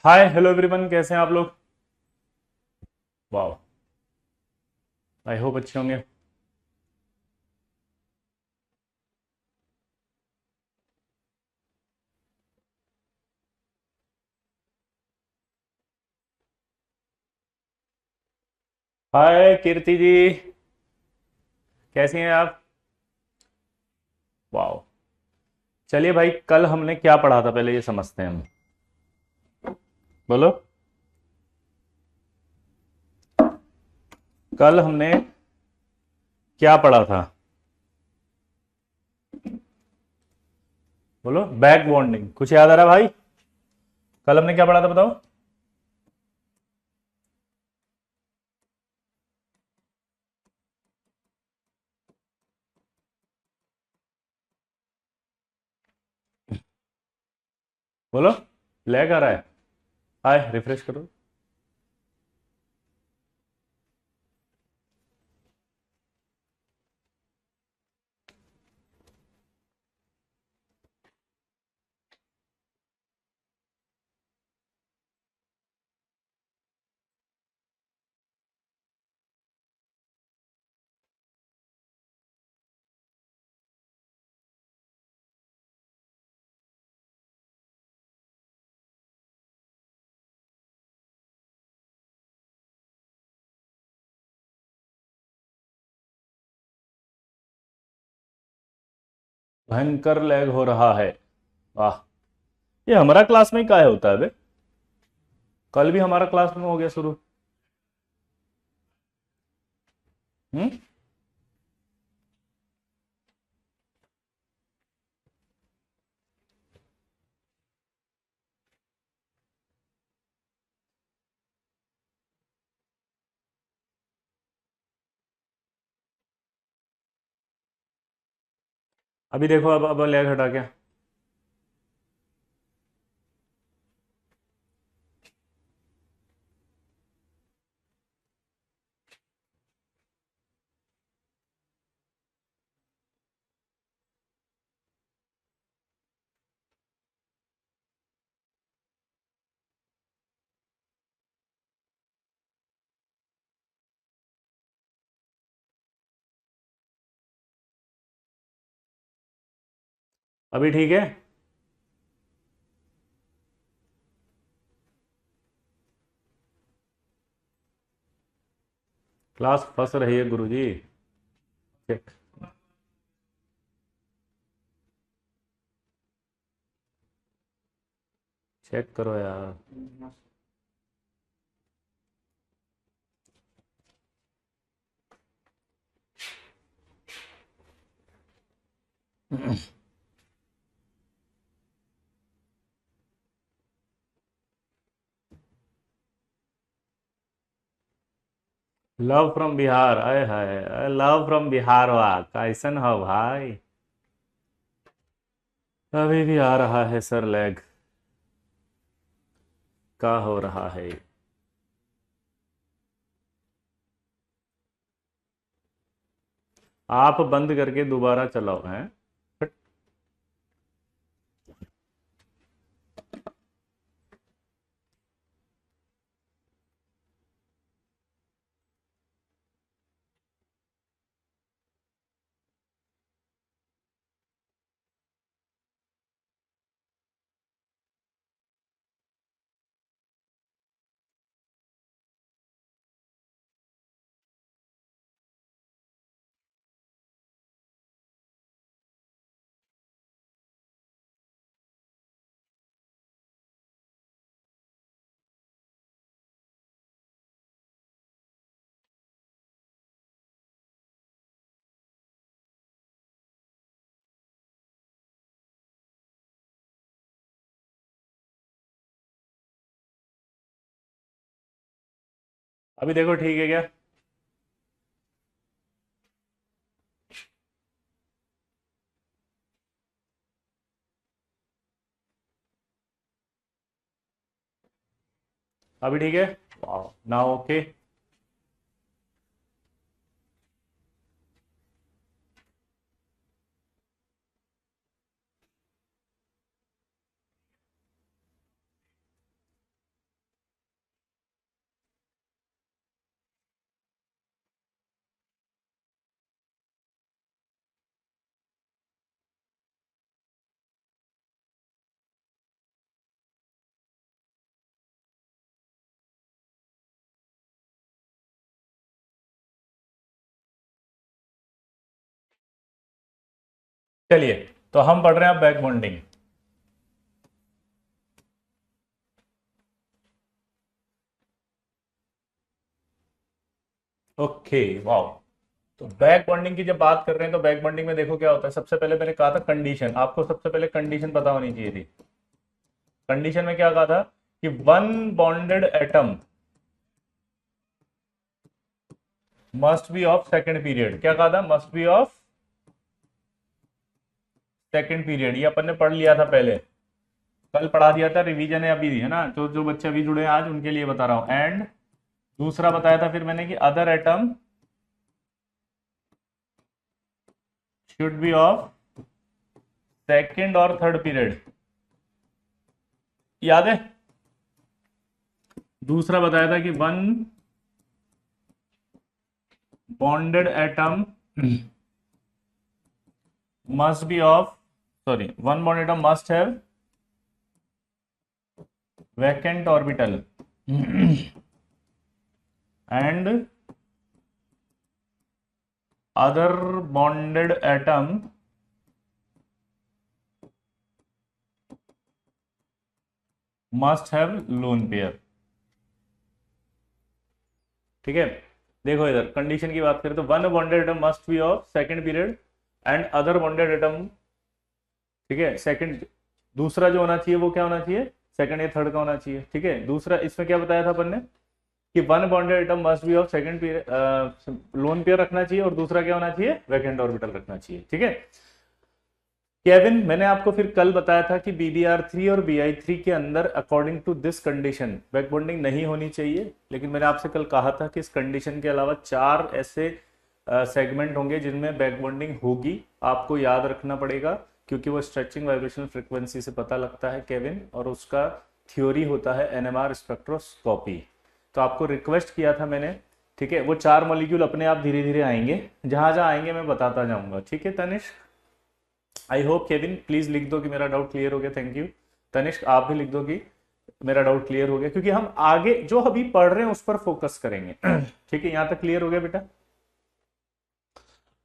Hi hello everyone, कैसे हैं आप लोग। वाह। आई होप अच्छे होंगे। हाय कीर्ति जी, कैसी हैं आप। वाह। चलिए भाई, कल हमने क्या पढ़ा था पहले ये समझते हैं हम। बोलो। कल हमने क्या पढ़ा था। बोलो, बैक बॉन्डिंग कुछ याद आ रहा है भाई। कल हमने क्या पढ़ा था बताओ। बोलो। लैग आ रहा है। हाय, रिफ्रेश करो। भयंकर लैग हो रहा है। वाह। ये हमारा क्लास में ही काहे होता है बे। कल भी हमारा क्लास में हो गया शुरू। हम्म। अभी देखो, अब लैग हटा के। अभी ठीक है। क्लास फंस रही है गुरुजी। चेक। चेक करो यार। लव फ्रॉम बिहार, आए हाय, लव फ्रॉम बिहार, वाह कैसन हो भाई। अभी भी आ रहा है सर लैग। का हो रहा है। आप बंद करके दोबारा चलाओ हैं। अभी देखो ठीक है क्या। अभी ठीक है। वाह, ना ओके। चलिए, तो हम पढ़ रहे हैं अब बैक बॉन्डिंग। Okay, wow. तो बैक बॉन्डिंग की जब बात कर रहे हैं तो बैक बॉन्डिंग में देखो क्या होता है। सबसे पहले मैंने कहा था कंडीशन, आपको सबसे पहले कंडीशन पता होनी चाहिए थी। कंडीशन में क्या कहा था कि one bonded atom must be of second period. क्या कहा था? Must be of second period. ये अपन ने पढ़ लिया था पहले, कल पढ़ा दिया था, रिवीजन है अभी, है ना। तो जो बच्चे अभी जुड़े हैं आज उनके लिए बता रहा हूं। एंड दूसरा बताया था फिर मैंने कि other atom should be of second और थर्ड पीरियड। याद है? दूसरा बताया था कि one bonded atom must be of, sorry, one bonded atom must have vacant orbital and other bonded atom must have lone pair। ठीक है, देखो इधर कंडीशन की बात करें तो one bonded atom must be of second period and other bonded atom, ठीक है, सेकंड, दूसरा जो होना चाहिए वो क्या होना चाहिए? सेकंड या थर्ड का होना चाहिए। ठीक है, दूसरा इसमें क्या बताया था अपन ने कि one bonded atom must be of second period, lone pair रखना चाहिए, और दूसरा क्या होना चाहिए? वैकेंट ऑर्बिटल रखना चाहिए। ठीक है केविन, मैंने आपको फिर कल बताया था कि BBr3 और Bi3 के अंदर according to this condition back bonding नहीं होनी चाहिए, लेकिन मैंने आपसे कल कहा था कि इस कंडीशन के अलावा 4 ऐसे सेगमेंट होंगे जिनमें बैक बॉन्डिंग होगी। आपको याद रखना पड़ेगा क्योंकि वो स्ट्रेचिंग वाइब्रेशनल फ्रिक्वेंसी से पता लगता है केविन, और उसका थ्योरी होता है NMR स्पेक्ट्रोस्कोपी। तो आपको रिक्वेस्ट किया था मैंने, ठीक है, वो 4 मॉलिक्यूल अपने आप धीरे धीरे आएंगे, जहां जहां आएंगे मैं बताता जाऊंगा। ठीक है Tanishq, I hope Kevin please लिख दो कि मेरा डाउट क्लियर हो गया। थैंक यू तनिष्क, आप भी लिख दो कि मेरा डाउट क्लियर हो गया, क्योंकि हम आगे जो अभी पढ़ रहे हैं उस पर फोकस करेंगे। ठीक है, यहां तक क्लियर हो गया बेटा?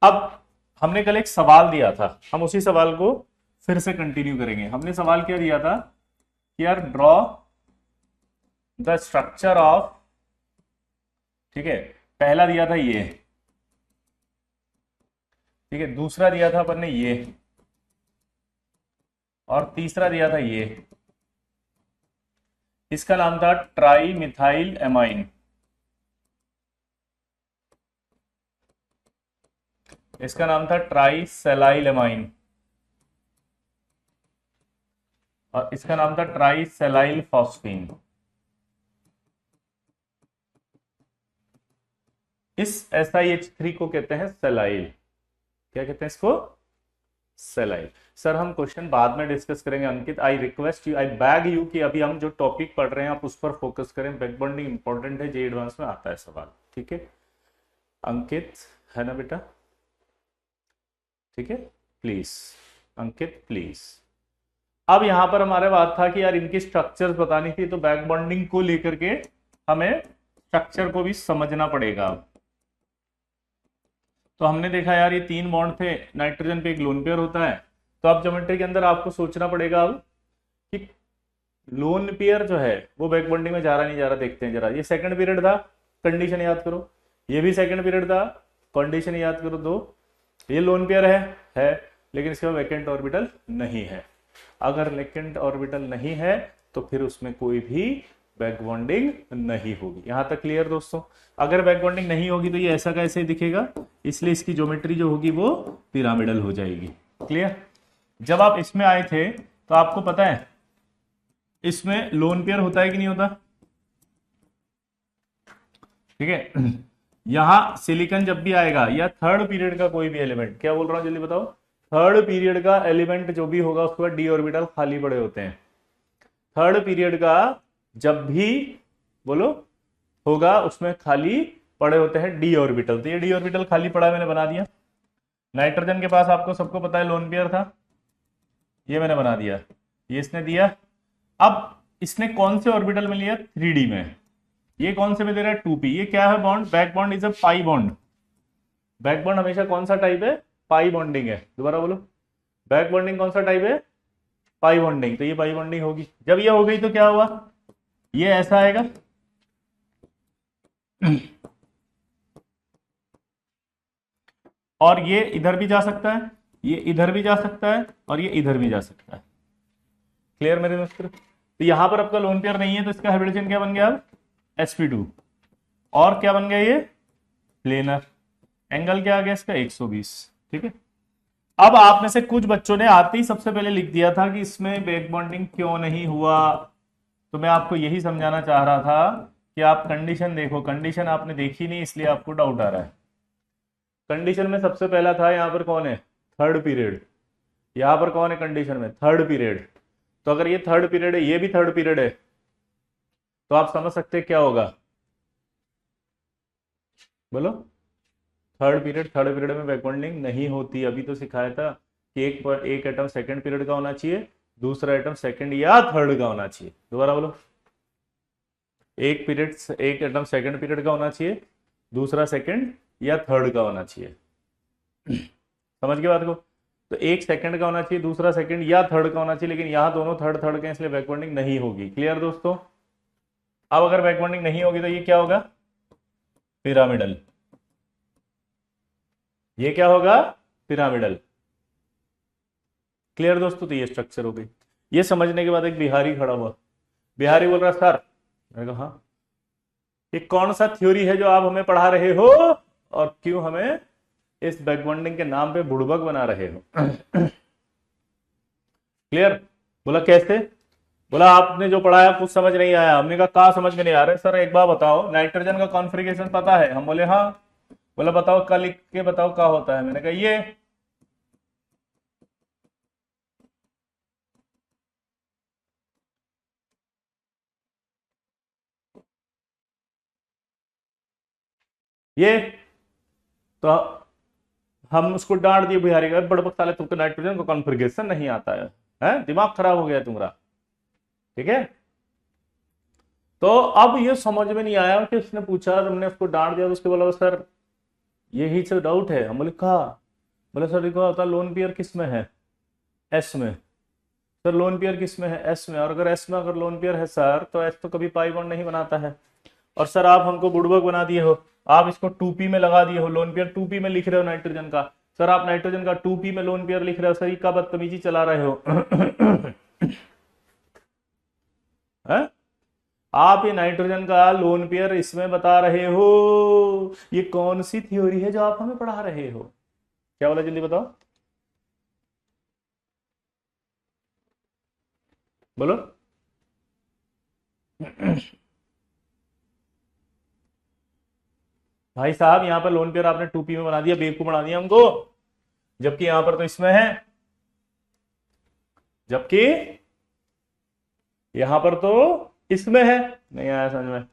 अब हमने कल एक सवाल दिया था, हम उसी सवाल को फिर से कंटिन्यू करेंगे। हमने सवाल क्या दिया था कि यार ड्रॉ द स्ट्रक्चर ऑफ, ठीक है, पहला दिया था ये, ठीक है, दूसरा दिया था अपन ने ये, और तीसरा दिया था ये। इसका नाम था ट्राई मिथाइल एमाइन। इसका नाम था ट्राई सेलाइल एमाइन, और इसका नाम था ट्राई सेलाइल फॉस्फीन। इस SiH3 को कहते हैं सेलाइल। क्या कहते हैं इसको? सेलाइल। सर हम क्वेश्चन बाद में डिस्कस करेंगे Ankit, I request you, I beg you कि अभी हम जो टॉपिक पढ़ रहे हैं आप उस पर फोकस करें। बैक बॉन्डिंग इंपॉर्टेंट है, जे एडवांस में आता है सवाल। ठीक है अंकित, है ना बेटा? ठीक है, प्लीज अंकित प्लीज। अब यहां पर हमारे बात था कि यार इनकी स्ट्रक्चर्स बतानी थी, तो बैक बॉन्डिंग को लेकर के हमें स्ट्रक्चर को भी समझना पड़ेगा। तो हमने देखा यार ये 3 बॉन्ड थे, नाइट्रोजन पे एक लोन पेयर होता है। तो अब ज्योमेट्री के अंदर आपको सोचना पड़ेगा अब कि लोन पेयर जो है वो बैक बॉन्डिंग में जा रहा नहीं जा रहा, देखते हैं जरा। ये सेकंड पीरियड था, कंडीशन याद करो, ये भी सेकंड पीरियड था, कंडीशन याद करो 2। ये लोन पेयर है, लेकिन इसके वैकेंट ऑर्बिटल नहीं है। अगर वैकेंट ऑर्बिटल नहीं है तो फिर उसमें कोई भी बैक बॉन्डिंग नहीं होगी। यहां तक क्लियर दोस्तों? अगर बैक बॉन्डिंग नहीं होगी तो ये ऐसा का ऐसे ही दिखेगा, इसलिए इसकी ज्योमेट्री जो होगी वो पिरामिडल हो जाएगी। क्लियर? जब आप इसमें आए थे तो आपको पता है इसमें लोन पेयर होता है कि नहीं होता? ठीक है, यहां सिलिकॉन जब भी आएगा या थर्ड पीरियड का कोई भी एलिमेंट, क्या बोल रहा हूं जल्दी बताओ, थर्ड पीरियड का एलिमेंट जो भी होगा उसके बाद डी ऑर्बिटल खाली पड़े होते हैं। थर्ड पीरियड का जब भी बोलो होगा उसमें खाली पड़े होते हैं डी ऑर्बिटल। तो ये डी ऑर्बिटल खाली पड़ा मैंने बना दिया। नाइट्रोजन के पास आपको सबको पता है लोन पेयर था, ये मैंने बना दिया, ये इसने दिया। अब इसने कौन से ऑर्बिटल में लिया? 3D में। ये कौन से में दे रहा है? 2p। ये क्या है bond? Back bond is a pi bond. Back bond हमेशा कौन सा टाइप है? पाई बॉन्डिंग है। दोबारा बोलो, बैक बॉन्डिंग कौन सा टाइप है? Pi bonding. तो ये पाई बॉन्डिंग होगी। जब ये हो गई तो क्या हुआ, ये ऐसा आएगा और ये इधर भी जा सकता है, ये इधर भी जा सकता है और ये इधर भी जा सकता है। क्लियर मेरे मित्र? तो यहां पर आपका लोन पेयर नहीं है तो इसका हाइब्रिडेशन क्या बन गया अब? sp2। और क्या बन गया ये? प्लेनर। एंगल क्या आ गया इसका? 120। ठीक है। अब आप में से कुछ बच्चों ने आते ही सबसे पहले लिख दिया था कि इसमें बैक बॉन्डिंग क्यों नहीं हुआ। तो मैं आपको यही समझाना चाह रहा था कि आप कंडीशन देखो, कंडीशन आपने देखी नहीं इसलिए आपको डाउट आ रहा है। कंडीशन में सबसे पहला था यहां पर कौन है? Third period. यहां पर कौन है कंडीशन में? Third period. तो अगर ये थर्ड पीरियड है, ये भी थर्ड पीरियड है, तो आप समझ सकते हैं क्या होगा? बोलो। थर्ड पीरियड में बैक बॉन्डिंग नहीं होती। अभी तो सिखाया था कि एक एटम सेकंड पीरियड का होना चाहिए, दूसरा एटम सेकंड या थर्ड का होना चाहिए। दोबारा बोलो। एक एटम सेकंड पीरियड का होना चाहिए, दूसरा सेकंड या थर्ड का होना चाहिए। समझ गए बात को? तो एक सेकंड का होना चाहिए, दूसरा सेकंड या थर्ड का होना चाहिए, लेकिन यहां दोनों थर्ड थर्ड के, इसलिए बैक बॉन्डिंग नहीं होगी। क्लियर दोस्तों? अब अगर बैक बॉन्डिंग नहीं होगी तो ये क्या होगा? पिरामिडल। ये क्या होगा? पिरामिडल। क्लियर दोस्तों? तो ये स्ट्रक्चर हो गई। ये समझने के बाद एक बिहारी खड़ा हुआ, बिहारी बोल रहा सर, मैंने कहा हाँ, ये कौन सा थ्योरी है जो आप हमें पढ़ा रहे हो और क्यों हमें इस बैक बॉन्डिंग के नाम पे बुड़बक बना रहे हो? क्लियर? बोला कैसे? बोला आपने जो पढ़ाया कुछ समझ नहीं आया। हमने कहा कहाँ समझ में नहीं आ रहा है? सर एक बार बताओ, नाइट्रोजन का कॉन्फ़िगरेशन पता है? हम बोले हाँ। बोला बताओ, कल लिख के बताओ क्या होता है? मैंने कहा ये। ये तो हम उसको डांट दिए बिहारी का, बड़बक साले तुमको नाइट्रोजन का कॉन्फ़िगरेशन नहीं आता है? दिमाग खराब हो गया तुम्हारा। ठीक है। तो अब ये समझ में नहीं आया कि उसने पूछा, हमने उसको डांट दिया, तो उसके बोला सर यही से डाउट है। हम बोले कहा? बोले सर देखो होता लोन पेयर किस में है? एस में। सर लोन पेयर किस में है? एस में। और अगर एस में अगर लोन पेयर है सर, तो एस तो कभी पाई बॉन्ड नहीं बनाता है। और सर आप हमको बुड़बक बना दिए हो, आप इसको 2p में लगा दिए हो, लोन पेयर 2p में लिख रहे हो नाइट्रोजन का। सर आप नाइट्रोजन का 2p में लोन पेयर लिख रहे हो, सर का बदतमीजी चला रहे हो। है? आप ये नाइट्रोजन का लोन पेयर इसमें बता रहे हो, ये कौन सी थ्योरी है जो आप हमें पढ़ा रहे हो? क्या बोला जल्दी बताओ, बोलो। भाई साहब यहां पर लोन पेयर आपने 2p में बना दिया, बेवकूफ बना दिया हमको, जबकि यहां पर तो इसमें है, जबकि यहां पर तो इसमें है। नहीं आया समझ में?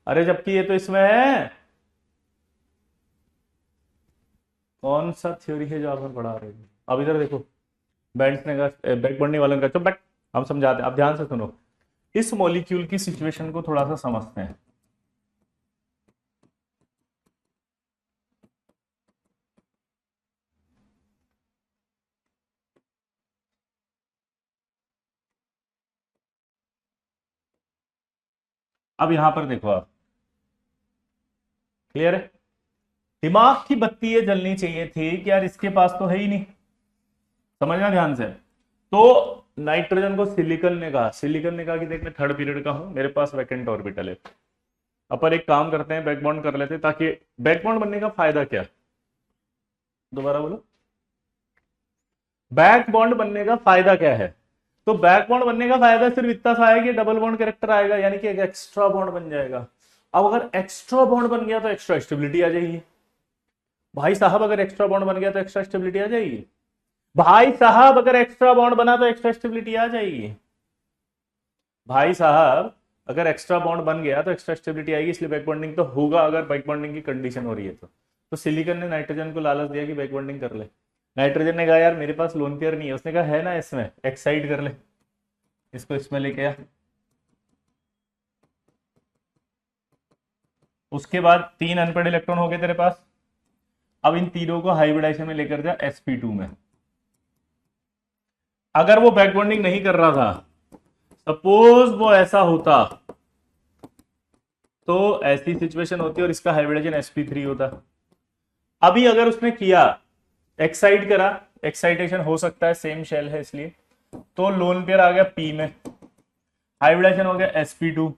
अरे जबकि ये तो इसमें है। कौन सा थ्योरी है जो आप हमें पढ़ा रहे हो? अब इधर देखो, बैंड्स ने कहा, बैक बढ़ने वाले ने कहा चुप बैठ, हम समझाते हैं। आप ध्यान से सुनो, इस मॉलिक्यूल की सिचुएशन को थोड़ा सा समझते हैं। अब यहां पर देखो आप, क्लियर है? दिमाग की बत्ती ये जलनी चाहिए थी कि यार इसके पास तो है ही नहीं। समझना ध्यान से। तो नाइट्रोजन को सिलिकन ने कहा, सिलिकन ने कहा कि देख मैं थर्ड पीरियड का हूं, मेरे पास वैकेंट ऑर्बिटल है, अपन एक काम करते हैं बैकबॉन्ड कर लेते हैं, ताकि बैकबॉन्ड बनने का फायदा क्या? दोबारा बोलो। बैकबॉन्ड बनने का फायदा क्या है? तो बैकबॉन्ड बनने का फायदा सिर्फ इतना सा है कि डबल बॉन्ड कैरेक्टर आएगा, यानी कि एक एक्स्ट्रा बॉन्ड बन जाएगा। अब अगर एक्स्ट्रा बॉन्ड बन गया तो एक्स्ट्रा स्टेबिलिटी आ जाएगी। भाई साहब अगर एक्स्ट्रा बॉन्ड बन गया तो एक्स्ट्रा स्टेबिलिटी आ जाएगी। भाई साहब अगर एक्स्ट्रा बॉन्ड बना तो एक्स्ट्रा स्टेबिलिटी आ जाएगी। भाई साहब अगर एक्स्ट्रा बॉन्ड बन गया तो एक्स्ट्रा स्टेबिलिटी आएगी, इसलिए बैक बॉन्डिंग तो होगा अगर बैक बॉन्डिंग की कंडीशन हो रही है तो सिलिकॉन ने नाइट्रोजन को लालच दिया कि बैक बॉन्डिंग कर ले। नाइट्रोजन ने कहा यार मेरे पास लोन पेयर नहीं है, उसने कहा है ना इसमें, एक्साइड कर ले, इसको इसमें लेके आ। उसके बाद 3 अनपेड इलेक्ट्रॉन हो गए तेरे पास, अब इन तीनों को हाइब्रिडाइजेशन में लेकर जा sp2 में। अगर वो बैक बॉन्डिंग नहीं कर रहा था, सपोज वो ऐसा होता, तो ऐसी सिचुएशन होती और इसका हाइब्रिडाइजेशन sp3 होता। अभी अगर उसने किया, एक्साइट करा, एक्साइटेशन हो सकता है, सेम शेल है इसलिए, तो लोन पेयर आ गया p में, हाइब्रिडाइजेशन हो गया sp2,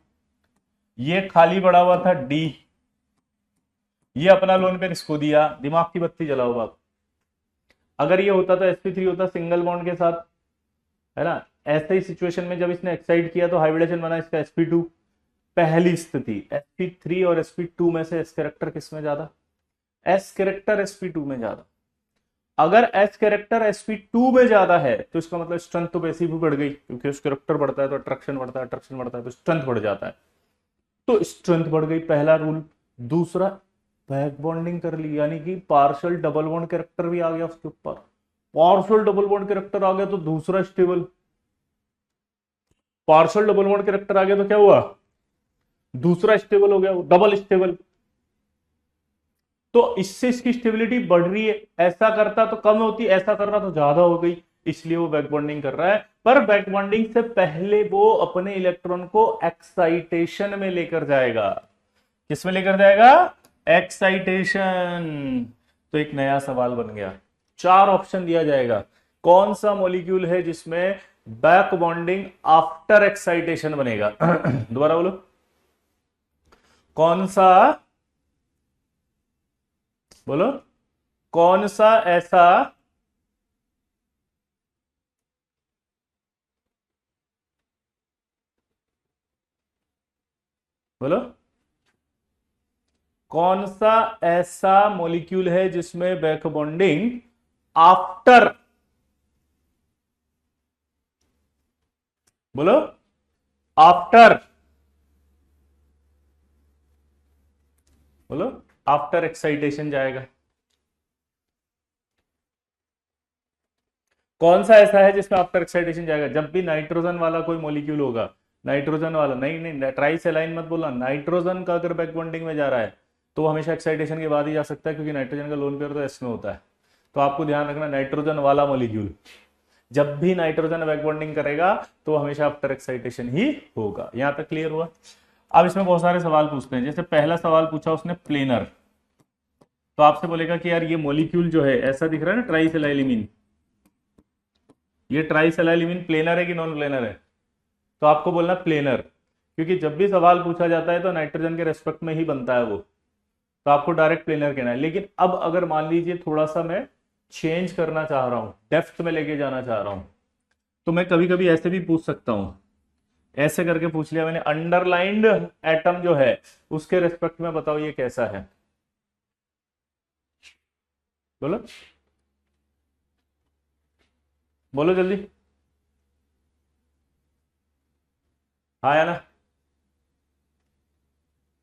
ये खाली पड़ा हुआ था d, ये अपना लोन पेयर इसको दिया, दिमाग की बत्ती जलाओ बाप। अगर ये होता तो sp3 होता सिंगल बॉन्ड के साथ, है ना। ऐसे ही सिचुएशन में जब इसने एक्साइट किया तो हाइब्रिडेशन बना इसका sp2। पहली स्थिति sp3 और sp2 में से s कैरेक्टर किस में ज्यादा, s कैरेक्टर sp2 में ज्यादा। अगर s कैरेक्टर sp2 में ज्यादा है तो इसका मतलब स्ट्रेंथ तो वैसी भी बढ़ गई, क्योंकि s कैरेक्टर बढ़ता है तो अट्रैक्शन बढ़ता है, अट्रैक्शन बढ़ता है तो स्ट्रेंथ बढ़ जाता है, तो स्ट्रेंथ बढ़ गई, पहला रूल। दूसरा, बैक बॉन्डिंग कर ली, यानी कि पार्शियल डबल बॉन्ड कैरेक्टर भी आ गया उसके ऊपर। पार्शियल डबल बॉन्ड कैरेक्टर आ गया तो दूसरा stable, partial double bond character आ गया तो क्या हुआ, दूसरा स्टेबल हो गया, डबल स्टेबल। तो इससे इसकी स्टेबिलिटी बढ़ रही है, ऐसा करता तो कम होती, ऐसा कर रहा तो ज्यादा हो गई, इसलिए वो बैक बॉन्डिंग कर रहा है। पर बैक बॉन्डिंग से पहले वो अपने इलेक्ट्रॉन को एक्साइटेशन में लेकर जाएगा। किस में लेकर जाएगा, एक्साइटेशन। तो एक नया सवाल बन गया, 4 ऑप्शन दिया जाएगा, कौन सा मॉलिक्यूल है जिसमें बैक बॉन्डिंग आफ्टर एक्साइटेशन बनेगा। दोबारा बोलो, कौन सा, बोलो कौन सा ऐसा बोलो कौन सा ऐसा मॉलिक्यूल है जिसमें बैक बॉन्डिंग आफ्टर, बोलो आफ्टर, बोलो आफ्टर एक्साइटेशन जाएगा। कौन सा ऐसा है जिसमें आफ्टर एक्साइटेशन जाएगा, जब भी नाइट्रोजन वाला कोई मॉलिक्यूल होगा, नाइट्रोजन वाला, नहीं नहीं ट्राई सेलाइन मत बोलना, नाइट्रोजन का अगर बैक बॉन्डिंग में जा रहा है तो वो हमेशा एक्साइटेशन के बाद ही जा सकता है, क्योंकि नाइट्रोजन का लोन पेयर तो एस में होता है। तो आपको ध्यान रखना, नाइट्रोजन वाला मॉलिक्यूल जब भी नाइट्रोजन बैक बॉन्डिंग करेगा तो हमेशा आफ्टर एक्साइटेशन ही होगा। यहां तक क्लियर हुआ। अब इसमें बहुत सारे सवाल पूछते हैं, जैसे पहला सवाल पूछा उसने प्लेनर, तो आपसे बोलेगा कि यार ये मॉलिक्यूल जो है ऐसा दिख रहा है ना ट्राइसेलाइलिमीन, ये ट्राइसेलाइलिमीन प्लेनर है कि नॉन प्लेनर है, तो आपको बोलना प्लेनर, क्योंकि जब भी सवाल पूछा जाता है तो नाइट्रोजन के रेस्पेक्ट में ही बनता है वो, तो आपको डायरेक्ट प्लेनर कहना है। लेकिन अब अगर मान लीजिए थोड़ा सा मैं चेंज करना चाह रहा हूं, डेप्थ में लेके जाना चाह रहा हूं, तो मैं कभी कभी ऐसे भी पूछ सकता हूं, ऐसे करके पूछ लिया मैंने, अंडरलाइंड एटम जो है उसके रेस्पेक्ट में बताओ ये कैसा है, बोलो बोलो जल्दी, हाँ या ना,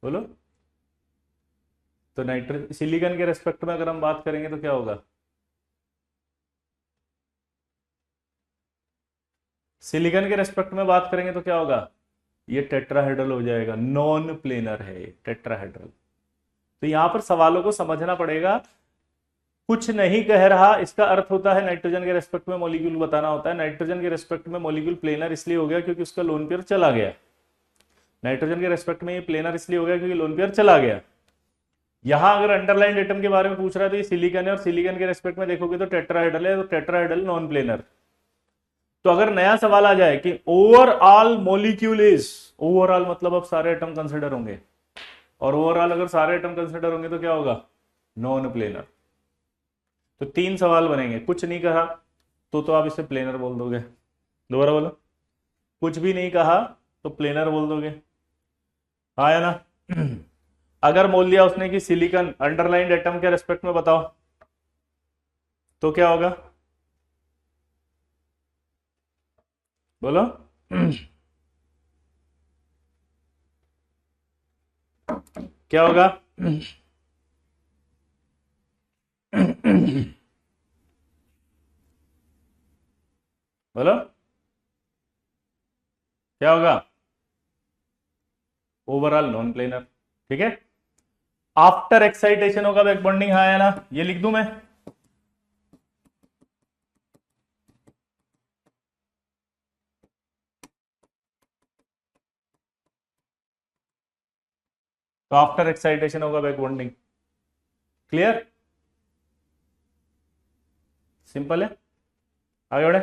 बोलो। तो नाइट्रोजन सिलिकॉन के रेस्पेक्ट में अगर हम बात करेंगे तो क्या होगा, सिलिकॉन के रेस्पेक्ट में बात करेंगे तो क्या होगा, ये टेट्राहेड्रल हो जाएगा, नॉन प्लेनर है टेट्राहेड्रल। तो यहां पर सवालों को समझना पड़ेगा, कुछ नहीं कह रहा इसका अर्थ होता है नाइट्रोजन के रेस्पेक्ट में मॉलिक्यूल बताना होता है। नाइट्रोजन के रेस्पेक्ट में मॉलिक्यूल प्लेनर इसलिए हो गया क्योंकि उसका लोन पेयर चला गया, नाइट्रोजन के रेस्पेक्ट में ये प्लेनर इसलिए हो गया क्योंकि लोन पेयर चला गया। यहां अगर अंडरलाइन एटम के बारे में पूछ रहा है तो ये सिलिकॉन है, और सिलिकॉन के रेस्पेक्ट में देखोगे तो टेट्राहेड्रल है, तो टेट्राहेड्रल नॉन प्लेनर। तो अगर नया सवाल आ जाए कि ओवरऑल मॉलिक्यूल इज, ओवरऑल मतलब अब सारे एटम कंसिडर होंगे, और ओवरऑल अगर सारे एटम कंसिडर होंगे तो क्या होगा, नॉन प्लेनर। तो 3 सवाल बनेंगे, कुछ नहीं कहा तो आप इसे प्लेनर बोल दोगे, दोबारा बोलो, कुछ भी नहीं कहा तो प्लेनर बोल दोगे, हाँ या ना। अगर बोल दिया उसने कि सिलिकॉन अंडरलाइंड एटम के रेस्पेक्ट में बताओ तो क्या होगा, बोलो। क्या होगा, बोलो क्या होगा, ओवरऑल नॉन प्लेनर। ठीक है, आफ्टर एक्साइटेशन होगा बैक बॉन्डिंग, हाँ या ना, ये लिख दूं मैं? तो आफ्टर एक्साइटेशन होगा बैक बॉन्डिंग। क्लियर? सिंपल है। आगे बढ़े।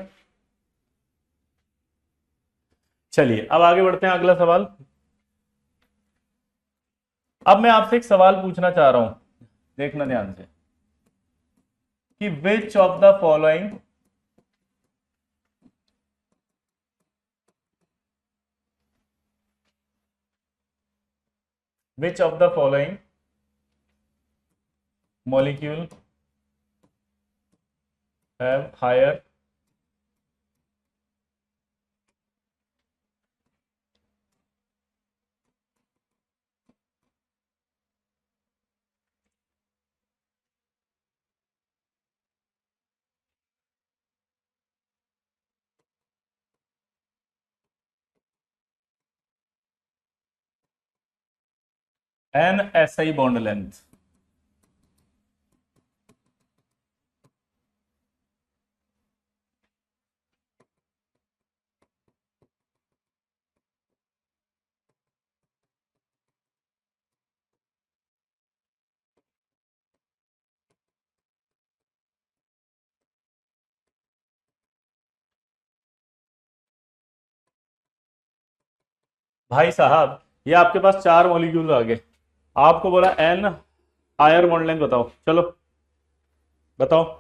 चलिए अब आगे बढ़ते हैं, अगला सवाल। अब मैं आपसे एक सवाल पूछना चाह रहा हूं, देखना ध्यान से, कि which of the following which of the following molecule have higher NSI bond length? भाई साहब, ये आपके पास चार मॉलिक्यूल आ गए, आपको बोला एन हायर बॉन्ड लेंथ बताओ, चलो बताओ।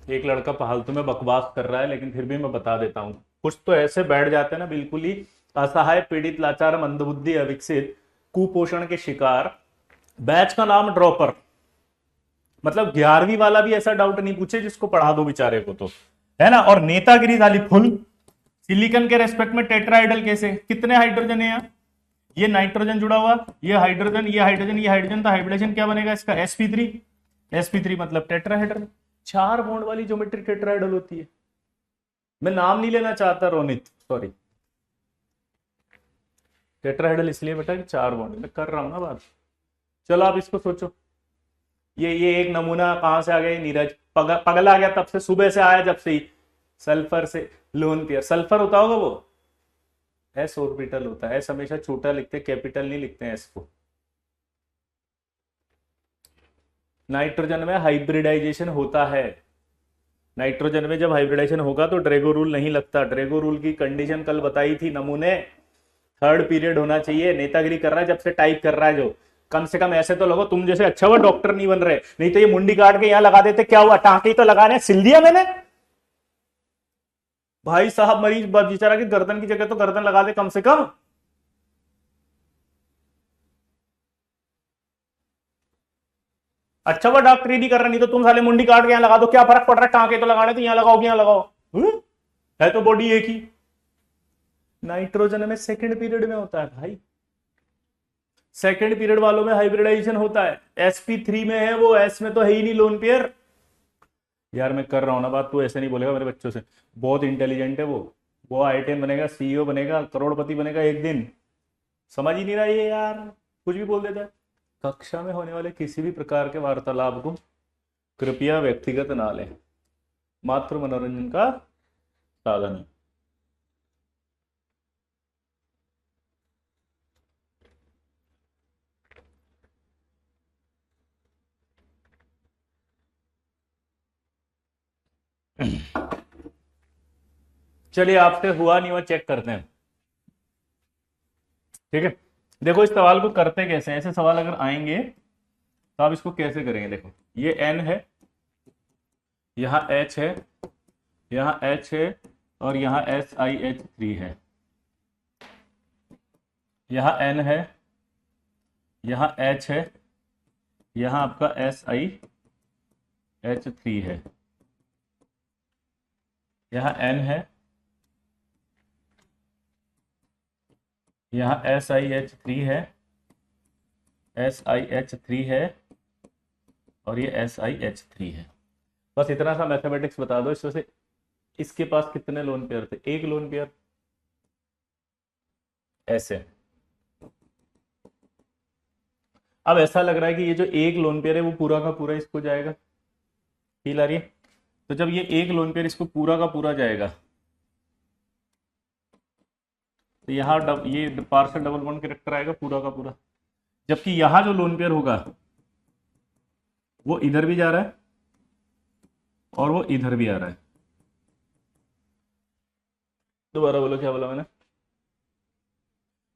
एक लड़का फालतू में बकवास कर रहा है, लेकिन फिर भी मैं बता देता हूं। कुछ तो ऐसे बैठ जाते हैं ना, बिल्कुल ही असहाय, पीड़ित, लाचार, मंदबुद्धि, अविकसित, कुपोषण के शिकार। बैच का नाम ड्रॉपर, मतलब 11वीं वाला भी ऐसा डाउट नहीं पूछे जिसको पढ़ा दो बेचारे को, तो है ना। और नेतागिरी थाली फुल। सिलिकॉन के रेस्पेक्ट में टेट्राहाइड्रल कैसे, कितने हाइड्रोजन है यहाँ? ये नाइट्रोजन जुड़ा हुआ, ये हाइड्रोजन, ये हाइड्रोजन, ये हाइड्रोजन, तो हाइब्रिडेशन क्या बनेगा इसका? sp3। sp3 मतलब टेट्राहाइड्रल। चार बॉन्ड वाली ज्योमेट्री टेट्राहाइड्रल होती है। मैं नाम नहीं लेना चाहता रोनित, सॉरी। टेट्राहाइड्रल इसलिए बेटा कि चार बॉन्ड, मैं कर रहा हूं ना बात। चलो आप इसको सोचो, ये एक नमूना कहां से आ गया? नीरज पगला आ गया, तब से सुबह से आया, जब से ही सल्फर से लोन पेयर। सल्फर होता होगा वो, एस ऑर्बिटल होता है। एस हमेशा छोटा लिखते हैं, कैपिटल नहीं लिखते हैं एस को। नाइट्रोजन में हाइब्रिडाइजेशन होता है। नाइट्रोजन में जब हाइब्रिडाइजेशन होगा तो ड्रैगो रूल नहीं लगता। ड्रैगो रूल की कंडीशन कल बताई थी, नमूने थर्ड पीरियड होना चाहिए। नेतागिरी कर रहा है जब से टाइप कर रहा है जो, कम से कम ऐसे तो लगो तुम जैसे। अच्छा हुआ डॉक्टर नहीं बन रहे, नहीं तो ये मुंडी काट के यहां लगा देते, क्या हुआ? टांके तो लगाने सिल दिया मैंने। भाई साहब, मरीज बेचारा की गर्दन की जगह तो गर्दन लगा दे कम से कम। अच्छा हुआ डॉक्टर ही नहीं कर रहा, नहीं तो तुम साले मुंडी काट के यहां लगा दो, क्या फर्क पड़ रहा है? टांके तो लगाने, तो यहां लगाओ कि यहां लगाओ। है तो बॉडी एक ही। नाइट्रोजन में सेकंड पीरियड में होता है भाई। सेकंड पीरियड वालों में हाइब्रिडाइजेशन होता है। sp3 में है वो, एस में तो है ही नहीं लोन पेयर। यार मैं कर रहा हूं ना बात, तू ऐसे नहीं बोलेगा मेरे बच्चों से। बहुत इंटेलिजेंट है वो आईटीएम बनेगा, सीईओ बनेगा, करोड़पति बनेगा एक दिन। समझ ही नहीं रहा ये यार, कुछ भी बोल देता है। कक्षा में होने वाले किसी भी प्रकार के वार्तालाप को कृपया व्यक्तिगत ना लें, मात्र मनोरंजन का साधन है। चलिए, आपसे हुआ नहीं हुआ चेक करते हैं, ठीक है। देखो इस सवाल को करते कैसे हैं। ऐसे सवाल अगर आएंगे तो आप इसको कैसे करेंगे? देखो, ये एन है, यहाँ एच है, यहाँ एच है, और यहाँ SiH3 है। यहाँ एन है, यहाँ एच है, यहाँ आपका SiH3 है। यहाँ एन है, यहाँ SiH3 है, SiH3 है, और ये SiH3 है। बस इतना सा मैथमेटिक्स बता दो इसमें से इसके पास कितने लोन पेयर थे, एक लोन पेयर, ऐसे। अब ऐसा लग रहा है कि ये जो एक लोन पेयर है वो पूरा का पूरा इसको जाएगा, फील आ रही है? तो जब ये एक लोन पेयर इसको पूरा का पूरा जाएगा तो यहाँ ये पार्शियल डबल बॉन्ड कैरेक्टर आएगा पूरा का पूरा, जबकि यहाँ जो लोन पेयर होगा वो इधर भी जा रहा है और वो इधर भी आ रहा है। दोबारा बोलो, क्या बोला मैंने?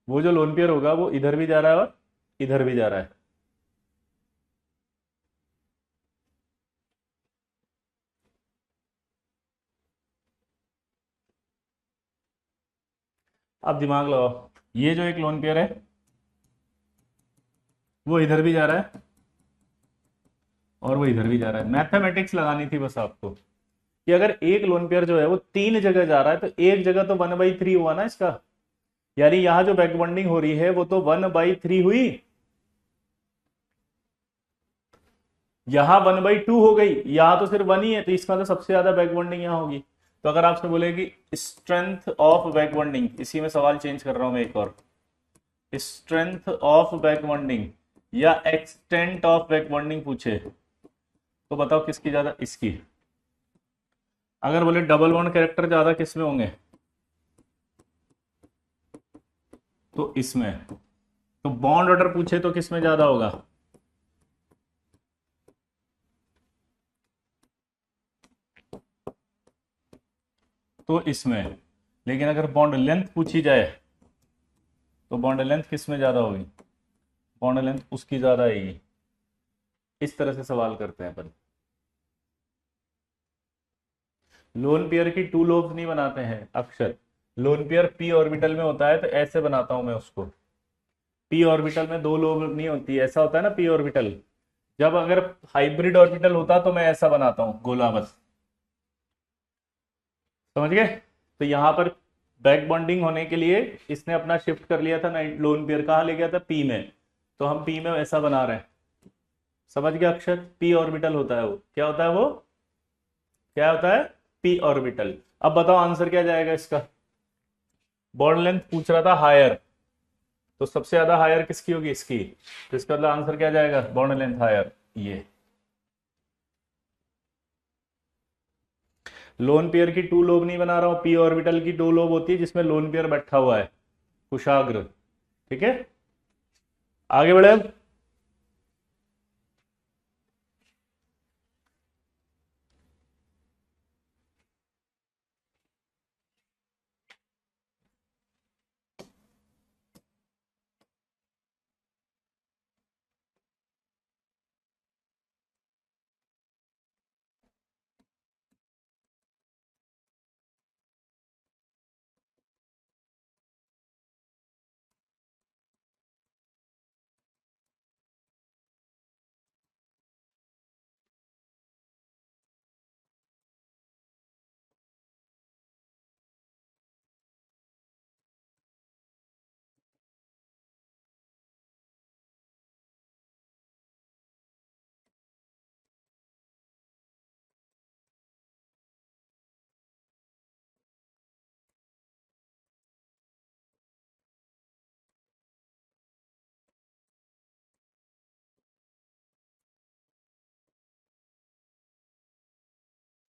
वो जो लोन पेयर होगा वो इधर भी जा रहा है और इधर भी जा रहा है। अब दिमाग लगाओ, ये जो एक लोन पेयर है वो इधर भी जा रहा है और वो इधर भी जा रहा है। मैथमेटिक्स लगानी थी बस आपको कि अगर एक लोन पेयर जो है वो तीन जगह जा रहा है तो एक जगह तो 1/3 हुआ ना इसका, यानी यहां जो बैक बॉन्डिंग हो रही है वो तो 1/3 हुई, यहां 1/2 हो गई, यहां तो सिर्फ 1 ही है, तो इसका तो सबसे ज्यादा बैक बॉन्डिंग यहां होगी। तो अगर आपसे बोले कि स्ट्रेंथ ऑफ बैक बॉन्डिंग, इसी में सवाल चेंज कर रहा हूं मैं एक और, स्ट्रेंथ ऑफ बैक बॉन्डिंग या एक्सटेंट ऑफ बैक बॉन्डिंग पूछे तो बताओ किसकी ज्यादा, इसकी। अगर बोले डबल बॉन्ड कैरेक्टर ज्यादा किस में होंगे तो इसमें, तो बॉन्ड ऑर्डर पूछे तो किस में ज्यादा होगा, तो इसमें। लेकिन अगर बॉन्ड लेंथ पूछी जाए तो बॉन्ड लेंथ किस में ज्यादा होगी, बॉन्ड लेंथ उसकी ज्यादा आएगी। इस तरह से सवाल करते हैं अपन। लोन पेयर की टू लोब्स नहीं बनाते हैं अक्सर, लोन पेयर पी ऑर्बिटल में होता है तो ऐसे बनाता हूं मैं उसको, पी ऑर्बिटल में दो लोब नहीं होती, ऐसा होता है ना पी ऑर्बिटल। जब अगर हाइब्रिड ऑर्बिटल होता तो मैं ऐसा बनाता हूं गोला बस, समझ गए? तो यहां पर बैक बॉन्डिंग होने के लिए इसने अपना शिफ्ट कर लिया था, लोन पेयर कहाँ ले गया था, पी में, तो हम पी में ऐसा बना रहे हैं। समझ गया अक्षर? पी ऑर्बिटल होता है वो, क्या होता है वो, क्या होता है, पी ऑर्बिटल। अब बताओ आंसर क्या जाएगा इसका, बॉन्ड लेंथ पूछ रहा था हायर, तो सबसे ज्यादा हायर किसकी होगी, इसकी, तो इसका मतलब आंसर क्या जाएगा, बॉन्ड लेंथ हायर। ये लोन पेयर की टू लोब नहीं बना रहा हूं, पी ऑर्बिटल की दो लोब होती है जिसमें लोन पेयर बैठा हुआ है, कुशाग्र। ठीक है, आगे बढ़े।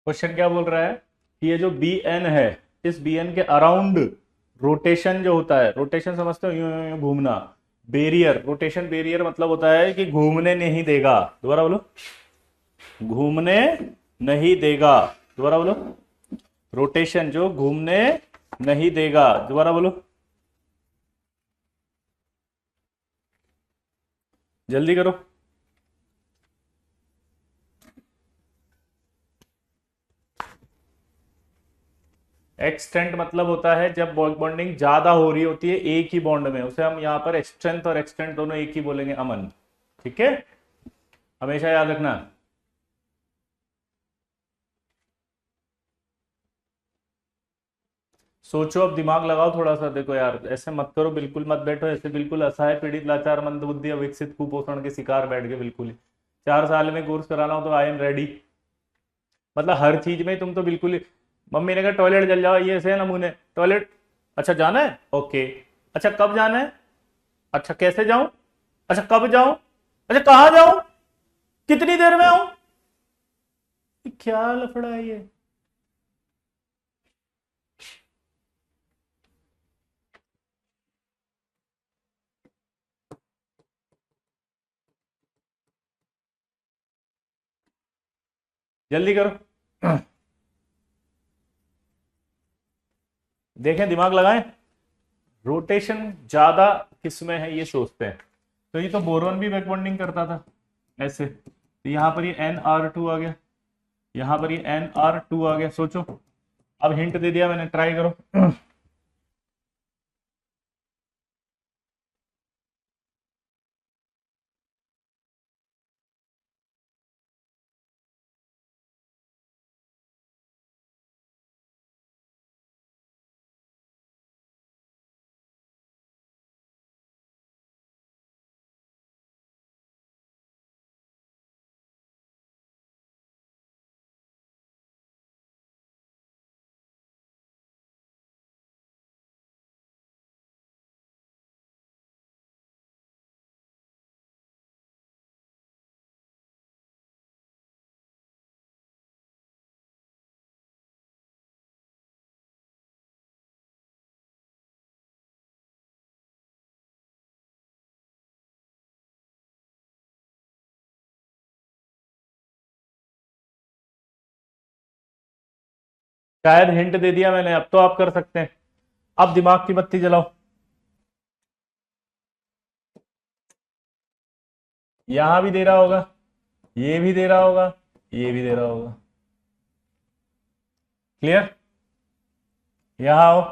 क्वेश्चन क्या बोल रहा है कि ये जो बी एन है, इस बी एन के अराउंड रोटेशन जो होता है, रोटेशन समझते हो, यूं यूं यूं घूमना, बेरियर, रोटेशन बेरियर मतलब होता है कि घूमने नहीं देगा, दोबारा बोलो, घूमने नहीं देगा, दोबारा बोलो, रोटेशन जो घूमने नहीं देगा, दोबारा बोलो, जल्दी करो। एक्सटेंट मतलब होता है जब बॉन्डिंग ज्यादा हो रही होती है एक ही बॉन्ड में, उसे हम यहां पर स्ट्रेंथ और एक्सटेंट दोनों एक ही बोलेंगे, अमन। ठीक है, हमेशा याद रखना। सोचो, अब दिमाग लगाओ थोड़ा सा। देखो यार, ऐसे मत करो, बिल्कुल मत बैठो ऐसे, बिल्कुल असहाय पीड़ित लाचार मंदबुद्धि अविकसित कुपोषण के शिकार बैठ के बिल्कुल ही। 4 साल में कोर्स कराना हो तो आई एम रेडी। मतलब हर चीज में तुम तो बिल्कुल ही। मम्मी ने कहा टॉयलेट जल जाओ, ये ऐसे है नमूने। टॉयलेट, अच्छा जाना है, ओके। अच्छा कब जाना है, अच्छा कैसे जाऊं, अच्छा कब जाऊं, अच्छा कहाँ जाऊं, कितनी देर में आऊं। क्या लफड़ा है ये। जल्दी करो। देखें, दिमाग लगाएं। रोटेशन ज्यादा किसमें है ये सोचते हैं। तो ये तो बोरॉन भी बैकबॉन्डिंग करता था ऐसे, तो यहां पर ये NR2 आ गया, यहां पर ये NR2 आ गया। सोचो, अब हिंट दे दिया मैंने, ट्राई करो। शायद हिंट दे दिया मैंने, अब तो आप कर सकते हैं। अब दिमाग की बत्ती जलाओ। यहां भी दे रहा होगा, ये भी दे रहा होगा, ये भी दे रहा होगा। क्लियर। यहां आओ।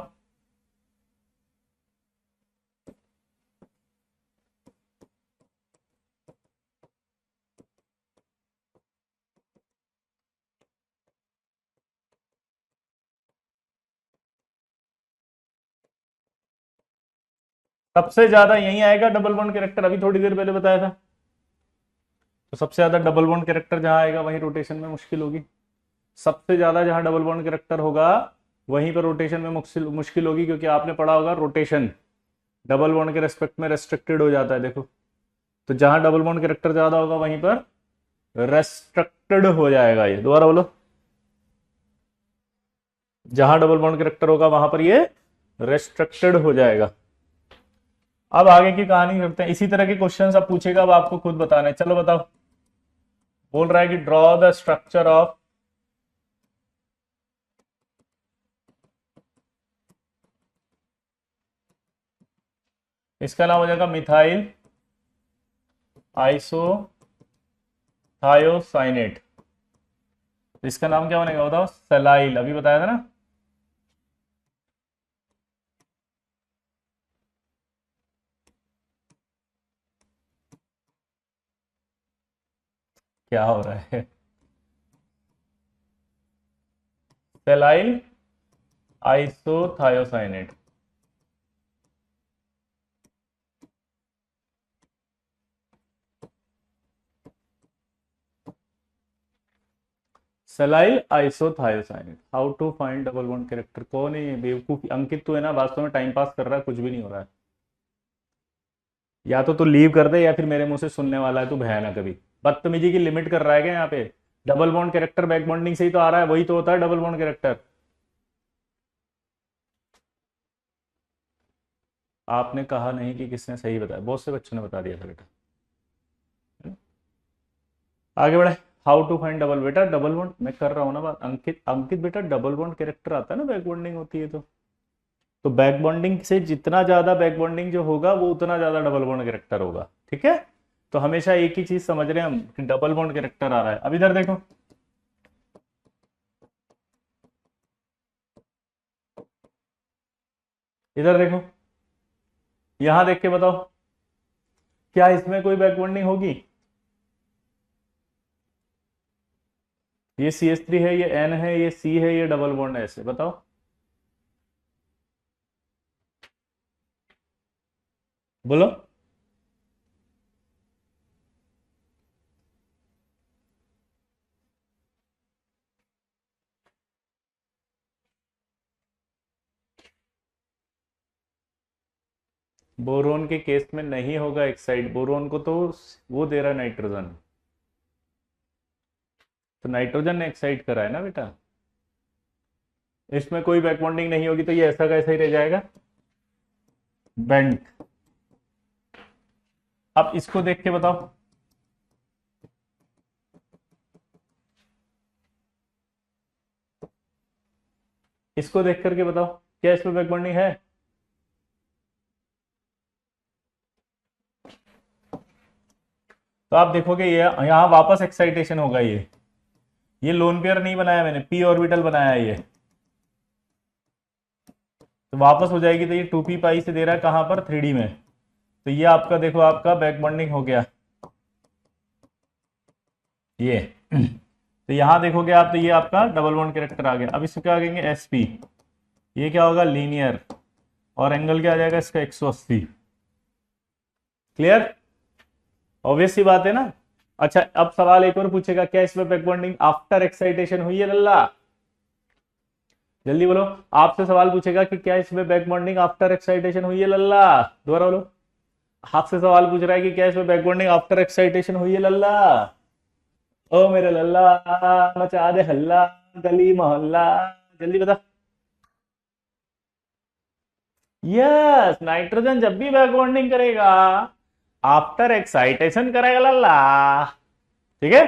सबसे ज्यादा यही आएगा डबल बॉन्ड कैरेक्टर, अभी थोड़ी देर पहले बताया था। तो सबसे ज्यादा डबल बॉन्ड कैरेक्टर जहां आएगा वहीं रोटेशन में मुश्किल होगी। सबसे ज्यादा जहां डबल बॉन्ड कैरेक्टर होगा वहीं पर रोटेशन में मुश्किल मुश्किल होगी, क्योंकि आपने पढ़ा होगा रोटेशन डबल बॉन्ड के रेस्पेक्ट में रेस्ट्रिक्टेड हो जाता है। देखो, तो जहां डबल बॉन्ड कैरेक्टर ज्यादा होगा वहीं पर रेस्ट्रिक्टेड हो जाएगा। ये दोबारा बोलो, जहां डबल बॉन्ड कैरेक्टर होगा वहां पर ये रेस्ट्रिक्टेड हो जाएगा। अब आगे की कहानी करते हैं। इसी तरह के क्वेश्चंस अब पूछेगा, अब आपको खुद बताना है। चलो बताओ। बोल रहा है कि ड्रॉ द स्ट्रक्चर ऑफ, इसका नाम हो जाएगा मिथाइल आइसोथायोसाइनेट। इसका नाम क्या बनेगा बताओ? सेलाइल, अभी बताया था ना। क्या हो रहा है? Silyl isothiocyanate. Silyl isothiocyanate. How to find double bond character. कौन है ये बेवकूफ? अंकित तो है ना, वास्तव में टाइम पास कर रहा है, कुछ भी नहीं हो रहा है। या तो तू लीव कर दे या फिर मेरे मुंह से सुनने वाला है तू भयानक। अभी बदतमीजी की लिमिट कर रहा है क्या यहाँ पे? Double bond character back bonding से ही तो आ रहा है, वही तो होता है डबल बॉन्ड कैरेक्टर। आपने कहा नहीं कि किसने सही बताया, बहुत से बच्चों ने बता दिया था बेटा। आगे बढ़े। हाउ टू फाइंड डबल, बेटा डबल बॉन्ड मैं कर रहा हूँ ना बात। अंकित अंकित बेटा, डबल बॉन्ड कैरेक्टर आता है ना, बैक बॉन्डिंग होती है तो बैक बॉन्डिंग से जितना ज्यादा बैक बॉन्डिंग जो होगा वो उतना ज्यादा डबल बॉन्ड कैरेक्टर होगा। ठीक है, तो हमेशा एक ही चीज समझ रहे हैं हम कि डबल बॉन्ड कैरेक्टर आ रहा है। अब इधर देखो, इधर देखो, यहां देख के बताओ, क्या इसमें कोई बैक बॉन्डिंग होगी? ये CH3 है, ये N है, ये C है, ये डबल बॉन्ड है, ऐसे बताओ। बोलो। बोरोन के केस में नहीं होगा एक्साइड, बोरोन को तो वो दे रहा है नाइट्रोजन, तो नाइट्रोजन ने एक्साइड करा है ना बेटा। इसमें कोई बैक बॉन्डिंग नहीं होगी तो ये ऐसा का ऐसा ही रह जाएगा, बेंड। अब इसको देख के बताओ, इसको देख करके बताओ क्या इसमें बैक बॉन्डिंग है। तो आप देखोगे ये यहां वापस एक्साइटेशन होगा, ये लोन पेयर नहीं बनाया मैंने, पी ऑर्बिटल बनाया है ये, तो वापस हो जाएगी। तो ये 2p पाई से दे रहा है कहां पर, 3D में। तो ये आपका देखो आपका बैक बॉन्डिंग हो गया ये। तो यहां देखोगे आप, तो ये आपका डबल बॉन्ड कैरेक्टर आ गया। अब इसको क्या कहेंगे, sp। ये क्या होगा, लीनियर, और एंगल क्या आ जाएगा इसका, 180। क्लियर, ऑब्वियस सी बात है ना। अच्छा अब सवाल एक और पूछेगा, क्या इसमें बैक बॉन्डिंग आफ्टर एक्साइटेशन हुई है लल्ला, जल्दी बोलो। आपसे सवाल पूछेगा कि क्या इसमें बैक बॉन्डिंग आफ्टर एक्साइटेशन हुई है लल्ला, दोबारा बोलो। आपसे सवाल पूछ रहा है कि क्या इसमें बैक बॉन्डिंग आफ्टर एक्साइटेशन हुई है लल्ला। ओ मेरे लल्ला, मचा दे हल्ला, गली मोहल्ला, जल्दी बता। यस, नाइट्रोजन जब भी बैक बॉन्डिंग करेगा आफ्टर एक्साइटेशन करेगा लल्ला। ठीक है,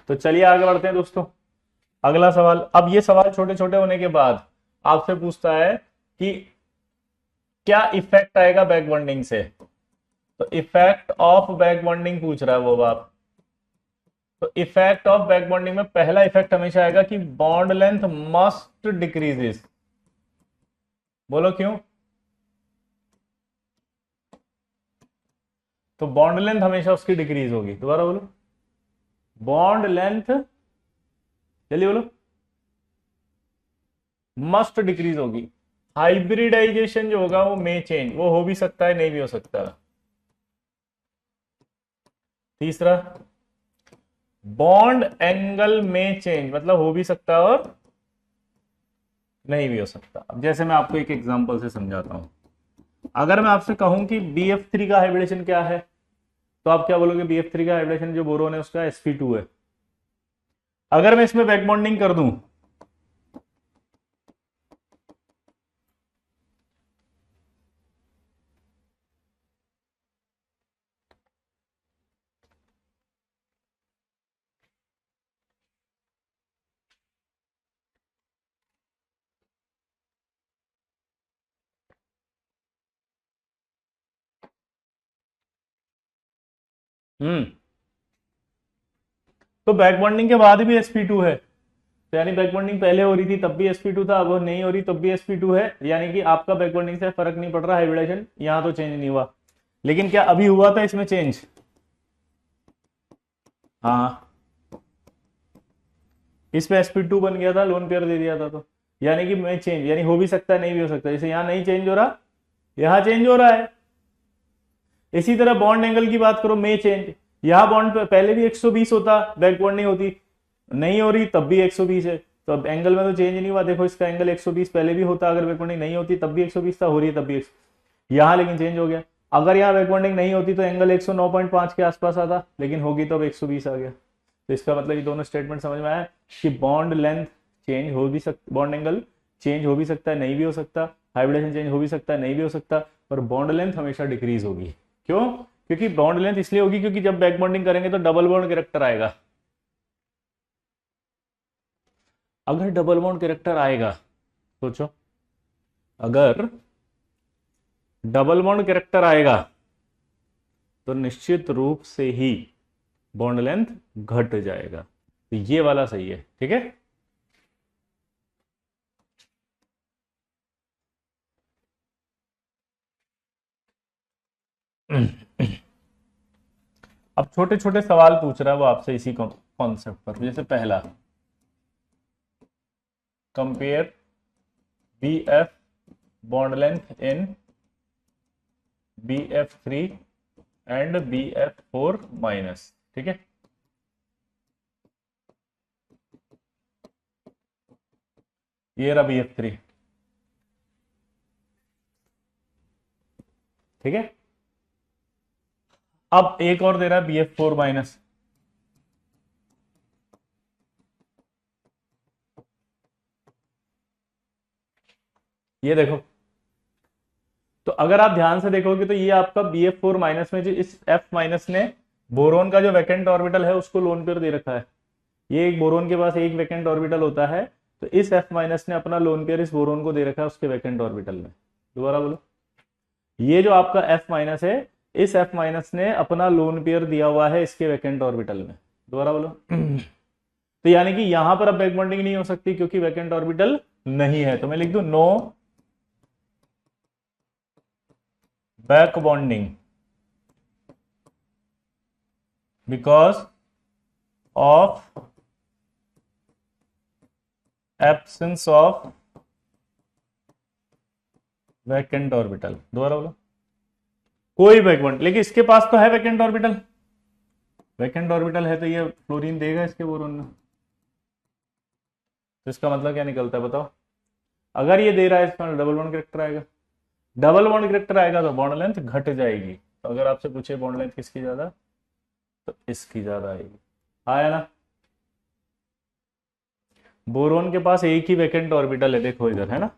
तो चलिए आगे बढ़ते हैं दोस्तों। अगला सवाल, अब ये सवाल छोटे छोटे होने के बाद आपसे पूछता है कि क्या इफेक्ट आएगा बैक बॉन्डिंग से। तो इफेक्ट ऑफ बैक बॉन्डिंग पूछ रहा है वो बाप। तो इफेक्ट ऑफ बैक बॉन्डिंग में पहला इफेक्ट हमेशा आएगा कि बॉन्ड लेंथ मस्ट डिक्रीजेस। बोलो क्यों। तो बॉन्ड लेंथ हमेशा उसकी डिक्रीज होगी, दोबारा बोलो। बॉन्ड लेंथ, जल्दी बोलो, मस्ट डिक्रीज होगी। हाइब्रिडाइजेशन जो होगा वो मे चेंज, वो हो भी सकता है नहीं भी हो सकता। तीसरा, बॉन्ड एंगल में चेंज, मतलब हो भी सकता है और नहीं भी हो सकता। अब जैसे मैं आपको एक एग्जांपल से समझाता हूं, अगर मैं आपसे कहूं कि BF3 का हाइब्रिडेशन क्या है, तो आप क्या बोलोगे, BF3 का हाइब्रिडेशन जो बोरोन है उसका sp2 है। अगर मैं इसमें बैक बॉन्डिंग कर दूं, तो बैक बॉन्डिंग के बाद भी sp2 है। तो यानी बैक बॉन्डिंग पहले हो रही थी तब भी sp2 था, अब वो नहीं हो रही तब भी sp2 है। यानी कि आपका बैक बॉन्डिंग से फर्क नहीं पड़ रहा, हाइब्रिडेशन यहां तो चेंज नहीं हुआ। लेकिन क्या अभी हुआ था इसमें चेंज, हाँ, इसमें sp2 बन गया था, लोन पेयर दे दिया था। तो यानी कि मैं चेंज, यानी हो भी सकता है नहीं भी हो सकता। जैसे यहां नहीं चेंज हो रहा, यहां चेंज हो रहा है। इसी तरह बॉन्ड एंगल की बात करो, मे चेंज, यहां बॉन्ड पहले भी 120 होता, बैक बॉन्ड नहीं होती, नहीं हो रही तब भी 120 है। तो अब एंगल में तो चेंज नहीं हुआ, देखो इसका एंगल 120 पहले भी होता, अगर बैक बॉन्डिंग नहीं होती तब भी 120 था, हो रही है तब भी 100। यहां लेकिन चेंज हो गया। अगर यहाँ बैक बॉन्डिंग नहीं होती तो एंगल 109.5 के आसपास आता, लेकिन होगी तो अब 120 आ गया। तो इसका मतलब ये दोनों स्टेटमेंट समझ में आया कि बॉन्ड लेंथ चेंज हो भी सकता, बॉन्ड एंगल चेंज हो भी सकता है नहीं भी हो सकता, हाइब्रिडेशन चेंज हो भी सकता है नहीं भी हो सकता, पर बॉन्ड लेंथ हमेशा डिक्रीज होगी। क्यों, क्योंकि बॉन्ड लेंथ इसलिए होगी क्योंकि जब बैक बॉन्डिंग करेंगे तो डबल बॉन्ड कैरेक्टर आएगा। अगर डबल बॉन्ड कैरेक्टर आएगा, सोचो, अगर डबल बॉन्ड कैरेक्टर आएगा तो निश्चित रूप से ही बॉन्ड लेंथ घट जाएगा। तो ये वाला सही है, ठीक है। अब छोटे छोटे सवाल पूछ रहा है वो आपसे इसी कॉन्सेप्ट पर। जैसे पहला, compare BF bond length in BF3 and BF4 minus, ठीक है। ये रहा BF3, ठीक है। अब एक और दे रहा है BF4 माइनस, ये देखो। तो अगर आप ध्यान से देखोगे तो ये आपका BF4 माइनस में जो इस F माइनस ने बोरोन का जो वैकेंट ऑर्बिटल है उसको लोन पेयर दे रखा है। ये एक बोरोन के पास एक वैकेंट ऑर्बिटल होता है, तो इस F माइनस ने अपना लोन पेयर इस बोरोन को दे रखा है उसके वैकेंट ऑर्बिटल में। दोबारा बोलो, ये जो आपका F माइनस है, इस F माइनस ने अपना लोन पेयर दिया हुआ है इसके वैकेंट ऑर्बिटल में। दोबारा बोलो। तो यानी कि यहां पर अब बैक बॉन्डिंग नहीं हो सकती क्योंकि वैकेंट ऑर्बिटल नहीं है, तो मैं लिख दूं no back bonding because of absence of vacant orbital. दोबारा बोलो, कोई बैक बॉन्ड, लेकिन इसके पास तो है वैकेंट ऑर्बिटल, वैकेंट ऑर्बिटल है तो ये फ्लोरीन देगा इसके बोरोन में। तो इसका मतलब क्या निकलता है बताओ, अगर ये दे रहा है इसका डबल बॉन्ड कैरेक्टर आएगा, डबल बॉन्ड कैरेक्टर आएगा तो बॉन्ड लेंथ घट जाएगी। तो अगर आपसे पूछे बॉन्ड लेंथ किसकी ज्यादा, तो इसकी ज्यादा आएगी। आया ना। बोरोन के पास एक ही वैकेंट ऑर्बिटल है, देखो इधर है ना।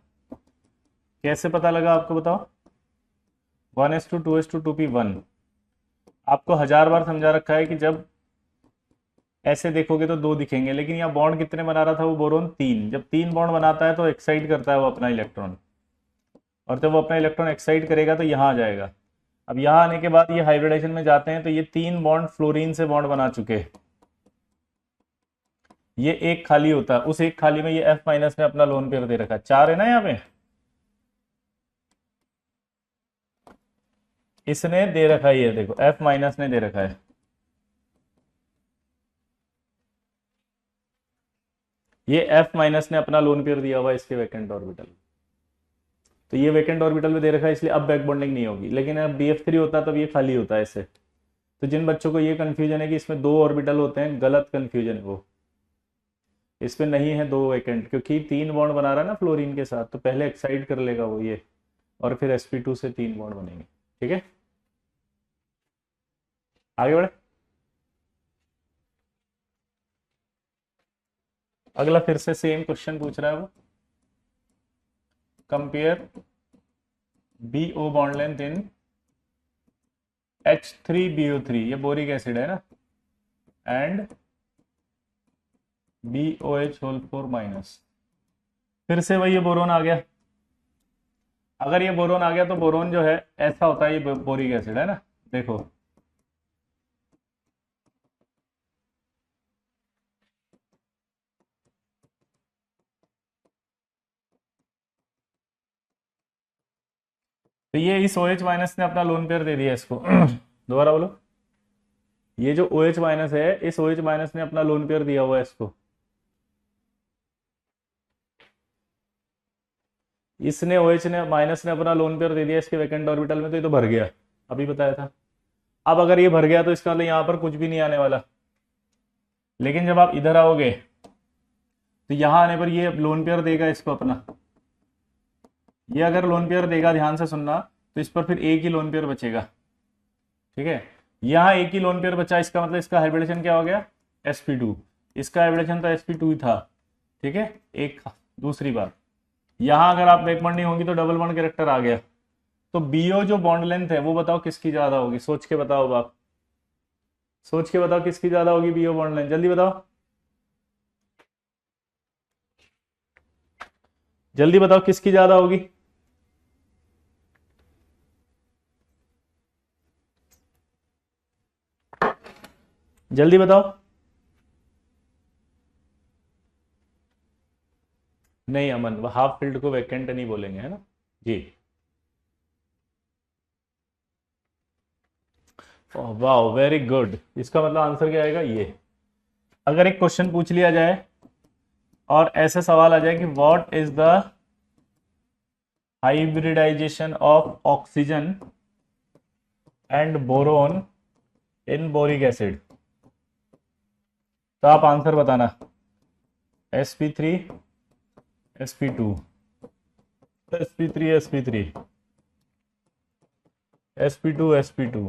कैसे पता लगा आपको बताओ, 1s2 2s2 2p1। आपको 1000 बार समझा रखा है कि जब ऐसे देखोगे तो दो दिखेंगे, लेकिन यहाँ बॉन्ड कितने बना रहा था वो बोरोन, 3। जब 3 बॉन्ड बनाता है तो एक्साइट करता है वो अपना इलेक्ट्रॉन, और जब वो अपना इलेक्ट्रॉन एक्साइट करेगा तो यहाँ आ जाएगा। अब यहाँ आने के बाद ये हाइब्रिडेशन में जाते हैं तो ये 3 बॉन्ड फ्लोरीन से बॉन्ड बना चुके हैं, ये एक खाली होता है, उस एक खाली में ये F माइनस ने अपना लोन पेयर दे रखा है। 4 है ना यहाँ पे, इसने दे रखा है, ये देखो F माइनस ने दे रखा है, ये F माइनस ने अपना लोन पेयर दिया हुआ है इसके वैकेंट ऑर्बिटल। तो ये वैकेंट ऑर्बिटल में दे रखा है इसलिए अब बैक बॉन्डिंग नहीं होगी, लेकिन अब BF3 होता तब ये खाली होता है इससे। तो जिन बच्चों को ये कंफ्यूजन है कि इसमें 2 ऑर्बिटल होते हैं, गलत कंफ्यूजन है वो, इसमें नहीं है 2 वैकेंट, क्योंकि 3 बॉन्ड बना रहा है ना फ्लोरीन के साथ, तो पहले एक्साइट कर लेगा वो ये, और फिर sp2 से 3 बॉन्ड बनेंगे, ठीक है। आगे बढ़े, अगला फिर से सेम क्वेश्चन पूछ रहा है वो, compare BO bond length in H3BO3, ये बोरिक एसिड है ना, एंड BOH होल 4 माइनस। फिर से वही ये बोरोन आ गया। अगर ये बोरोन आ गया तो बोरोन जो है ऐसा होता है, ये बोरिक एसिड है ना, देखो तो ये इस OH माइनस ने अपना लोन पेयर दे दिया इसको। दोबारा बोलो, ये जो OH माइनस है, इस OH माइनस ने अपना लोन पेयर दिया हुआ है इसको, इसने OH ने माइनस ने अपना लोन पेयर दे दिया इसके वैकेंट ऑर्बिटल में, तो ये तो भर गया, अभी बताया था। अब अगर ये भर गया तो इसका मतलब यहाँ पर कुछ भी नहीं आने वाला, लेकिन जब आप इधर आओगे तो यहाँ आने पर ये लोन पेयर देगा इसको अपना, ये अगर लोन पेयर देगा, ध्यान से सुनना, तो इस पर फिर एक ही लोन पेयर बचेगा, ठीक है। यहाँ एक ही लोन पेयर बचा, इसका मतलब इसका हाइब्रिडेशन क्या हो गया, sp2, इसका हाइब्रिडेशन तो sp2 ही था, ठीक है। एक दूसरी बात, यहाँ अगर आप बैक बॉन्डिंग होगी तो डबल बॉन्ड कैरेक्टर आ गया, तो BO जो बॉन्ड लेंथ है वो बताओ किसकी ज्यादा होगी, सोच के बताओ बाप, सोच के बताओ किसकी ज्यादा होगी BO बॉन्ड लेंथ, जल्दी बताओ, जल्दी बताओ किसकी ज्यादा होगी। जल्दी बताओ। नहीं अमन, हाफ फील्ड को वैकेंट नहीं बोलेंगे, है ना जी। वाह वेरी गुड, इसका मतलब आंसर क्या आएगा, ये। अगर एक क्वेश्चन पूछ लिया जाए और ऐसे सवाल आ जाए कि what is the hybridisation of oxygen and boron in boric acid. तो आप आंसर बताना, sp3 sp2 sp3 sp3 sp2 sp2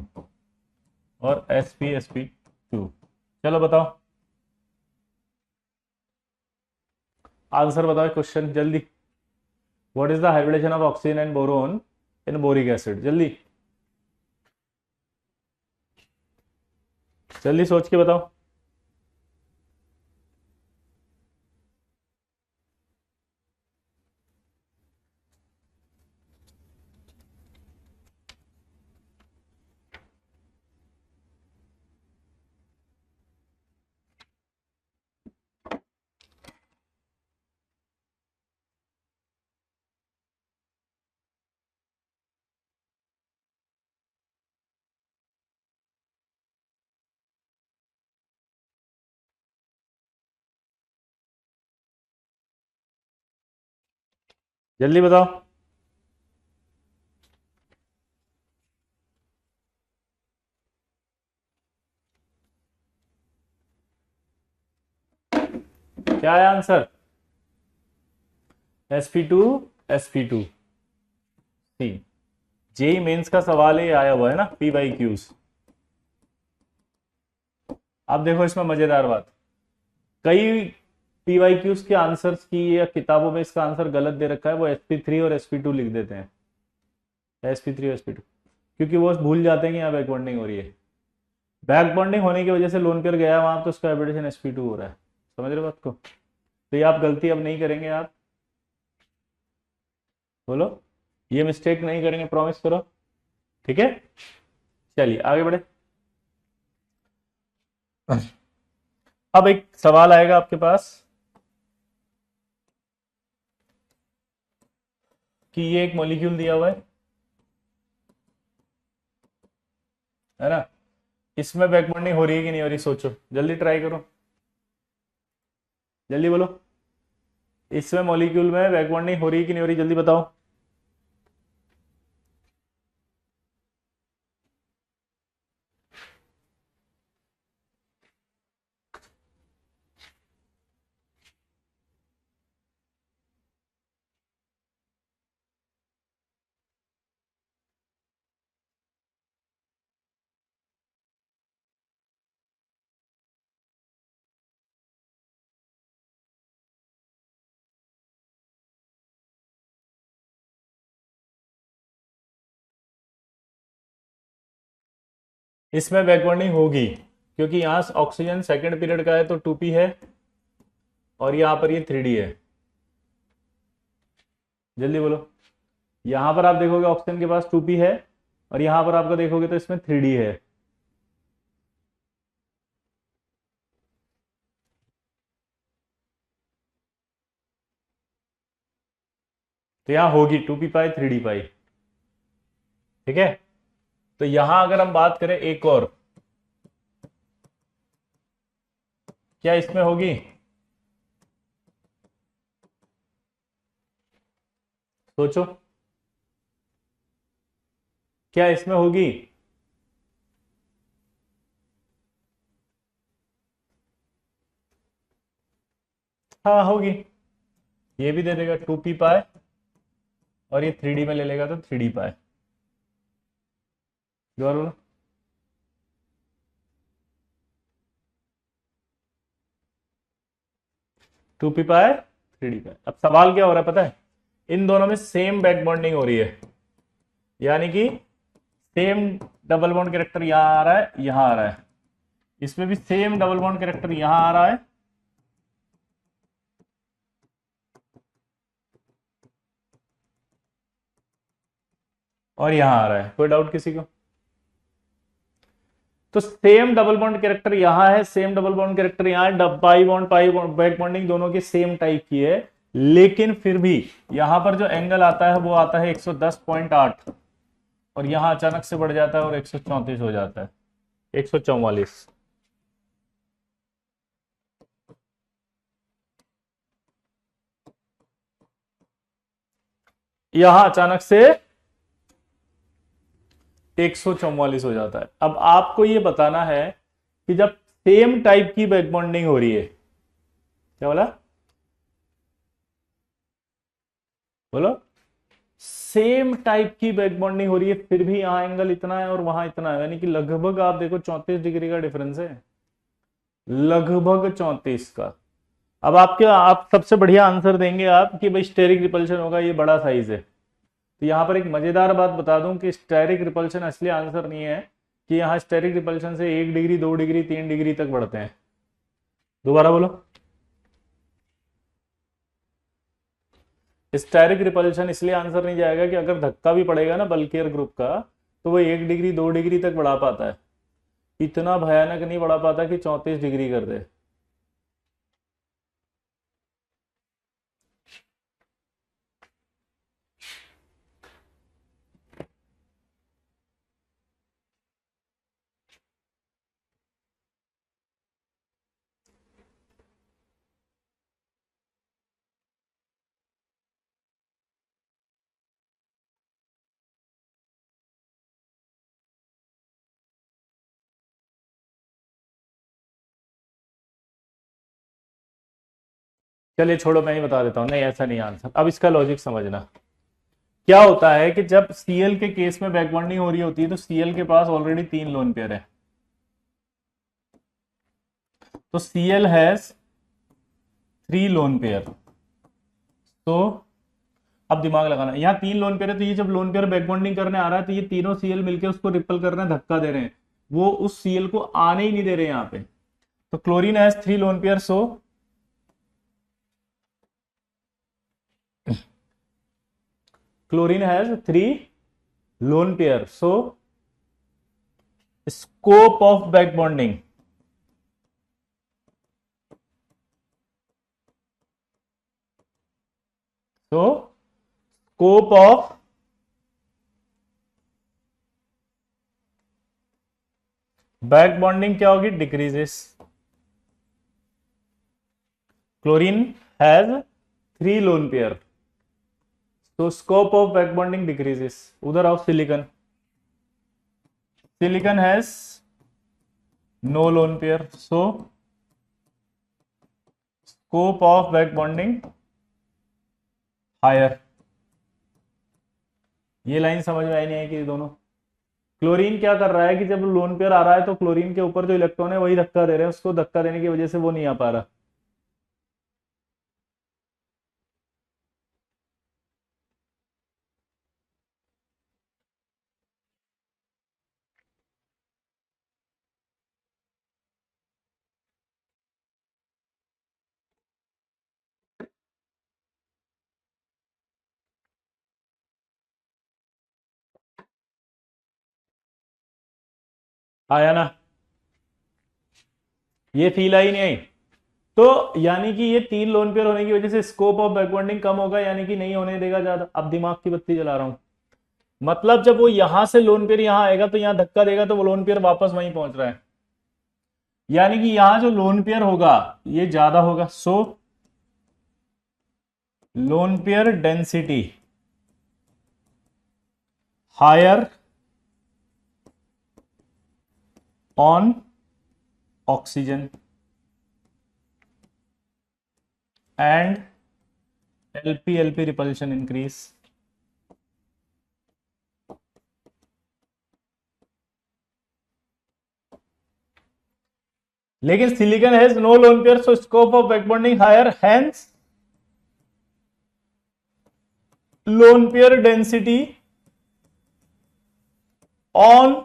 और sp2। चलो बताओ, आंसर बताओ क्वेश्चन जल्दी। What is the hybridisation of oxygen and boron in boric acid? जल्दी जल्दी सोच के बताओ। जल्दी बताओ। क्या है आंसर? sp2 sp2 सी। जेई मेंस का सवाल ही आया हुआ है ना, पी वाई क्यूज। अब देखो इसमें मजेदार बात, कई पी वाई क्यूज के आंसर्स की या किताबों में इसका आंसर गलत दे रखा है, वो sp3 और sp2 लिख देते हैं, sp3 और sp2, क्योंकि वो भूल जाते हैं कि यहाँ बैक बॉन्डिंग हो रही है। बैक बॉन्डिंग होने की वजह से लोन पेयर गया वहां, तो उसका हाइब्रिडेशन sp2 हो रहा है। समझ रहे हो बात को? तो ये आप गलती अब नहीं करेंगे आप, बोलो ये मिस्टेक नहीं करेंगे, प्रॉमिस करो, ठीक है? चलिए आगे बढ़े। अब एक सवाल आएगा आपके पास कि ये एक मॉलिक्यूल दिया हुआ है ना, इसमें बैक बॉन्डिंग हो रही है कि नहीं हो रही? सोचो जल्दी, ट्राई करो, जल्दी बोलो, इसमें मॉलिक्यूल में बैक बॉन्डिंग हो रही है कि नहीं हो रही? जल्दी बताओ। इसमें बैक बॉन्डिंग होगी, क्योंकि यहां ऑक्सीजन सेकंड पीरियड का है तो 2p है, और यहां पर ये 3d है। जल्दी बोलो, यहां पर आप देखोगे ऑक्सीजन के पास 2p है, और यहां पर आपको देखोगे तो इसमें 3d है। तो यहां होगी 2p पाई 3d पाई, ठीक है? तो यहां अगर हम बात करें एक और, क्या इसमें होगी? सोचो, क्या इसमें होगी? हाँ होगी, ये भी दे देगा 2p पाए, और ये 3d में ले लेगा तो 3d पाए। दोबारा बोलो। 2p पाए 3d पाए। अब सवाल क्या हो रहा है पता है, इन दोनों में सेम बैक बॉन्डिंग हो रही है, यानी कि सेम डबल बॉन्ड कैरेक्टर यहां आ रहा है, यहां आ रहा है, इसमें भी सेम डबल बॉन्ड कैरेक्टर यहां आ रहा है, और यहां आ रहा है। कोई डाउट किसी को? तो सेम डबल बॉन्ड कैरेक्टर यहां है, सेम डबल बॉन्ड कैरेक्टर यहां है, पाई बॉन्ड बैक बॉन्डिंग दोनों की सेम टाइप की है, लेकिन फिर भी यहां पर जो एंगल आता है वो आता है 110.8, और यहां अचानक से बढ़ जाता है और 134 हो जाता है, 144। यहां अचानक से 144 हो जाता है। अब आपको ये बताना है कि जब सेम टाइप की बैक बॉन्डिंग हो रही है, क्या बोला, बोलो, सेम टाइप की बैक बॉन्डिंग हो रही है, फिर भी यहां एंगल इतना है और वहां इतना है, यानी कि लगभग आप देखो 34 डिग्री का डिफरेंस है, लगभग 34 का। अब आप सबसे बढ़िया आंसर देंगे आप कि भाई स्टेरिक रिपल्शन होगा, ये बड़ा साइज है। तो यहां पर एक मजेदार बात बता दूं कि स्टेरिक रिपल्शन असली आंसर नहीं है, कि यहां स्टेरिक रिपल्शन से 1 डिग्री 2 डिग्री 3 डिग्री तक बढ़ते हैं। दोबारा बोलो, स्टेरिक रिपल्शन इसलिए आंसर नहीं जाएगा कि अगर धक्का भी पड़ेगा ना बल्कियर ग्रुप का, तो वो 1 डिग्री 2 डिग्री तक बढ़ा पाता है, इतना भयानक नहीं बढ़ा पाता कि 34 डिग्री कर दे। चलिए छोड़ो, मैं ही बता देता हूं, नहीं ऐसा नहीं आंसर। अब इसका लॉजिक समझना, क्या होता है कि जब सीएल के केस में बैक बॉन्डिंग हो रही होती है तो सीएल के पास ऑलरेडी 3 लोन पेयर है, तो सीएल हैज 3 लोन पेयर। तो अब दिमाग लगाना, यहाँ 3 लोन पेयर है, तो ये जब लोन पेयर बैक बॉन्डिंग करने आ रहा है तो ये तीनों सीएल मिलकर उसको रिपल कर रहे हैं, धक्का दे रहे हैं, वो उस सीएल को आने ही नहीं दे रहे यहाँ पे। तो chlorine has 3 lone pair, so chlorine has 3 lone pair, so scope of back bonding, so scope of back bonding क्या होगी, decreases. Chlorine has 3 lone pair, तो scope of back bonding decreases. उधर आओ, silicon, silicon has no lone pair, so scope of back bonding higher. ये line समझ में आई नहीं है कि दोनों, क्लोरीन क्या कर रहा है कि जब लोन पेयर आ रहा है तो क्लोरीन के ऊपर जो इलेक्ट्रॉन है वही धक्का दे रहे हैं, उसको धक्का देने की वजह से वो नहीं आ पा रहा। आया ना, ये फील आई नहीं आई? तो यानी कि ये 3 लोन पेयर होने की वजह से स्कोप ऑफ बैकबॉन्डिंग कम होगा, यानी कि नहीं होने देगा ज्यादा। अब दिमाग की बत्ती जला रहा हूं, मतलब जब वो यहां से लोन पेयर यहां आएगा तो यहां धक्का देगा तो वो लोन पेयर वापस वहीं पहुंच रहा है, यानी कि यहां जो लोन पेयर होगा ये ज्यादा होगा, so lone pair density higher on oxygen and LP repulsion increase। लेकिन silicon has no lone pair, so scope of back bonding higher, hence lone pair density on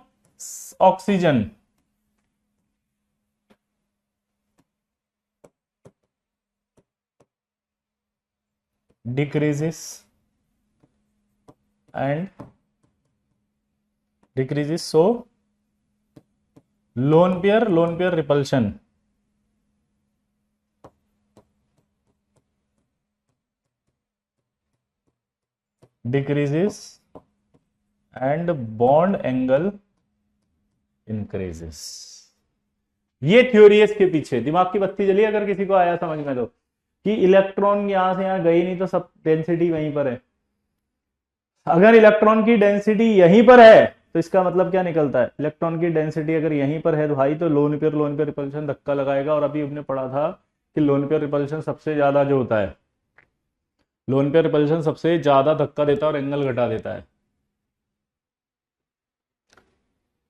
oxygen decreases and decreases, so lone pair repulsion decreases and bond angle increases। ये theory है इसके पीछे। दिमाग की बत्ती जली अगर किसी को आया समझ में, तो कि इलेक्ट्रॉन यहां से यहां गई नहीं तो सब डेंसिटी वहीं पर है। अगर इलेक्ट्रॉन की डेंसिटी यहीं पर है तो इसका मतलब क्या निकलता है, इलेक्ट्रॉन की डेंसिटी अगर यहीं पर है तो हाई, तो लोन पेयर रिपल्शन धक्का लगाएगा। और अभी हमने पढ़ा था कि लोन पेयर रिपल्शन सबसे ज्यादा जो होता है, लोन पेयर रिपल्शन सबसे ज्यादा धक्का देता है और एंगल घटा देता है।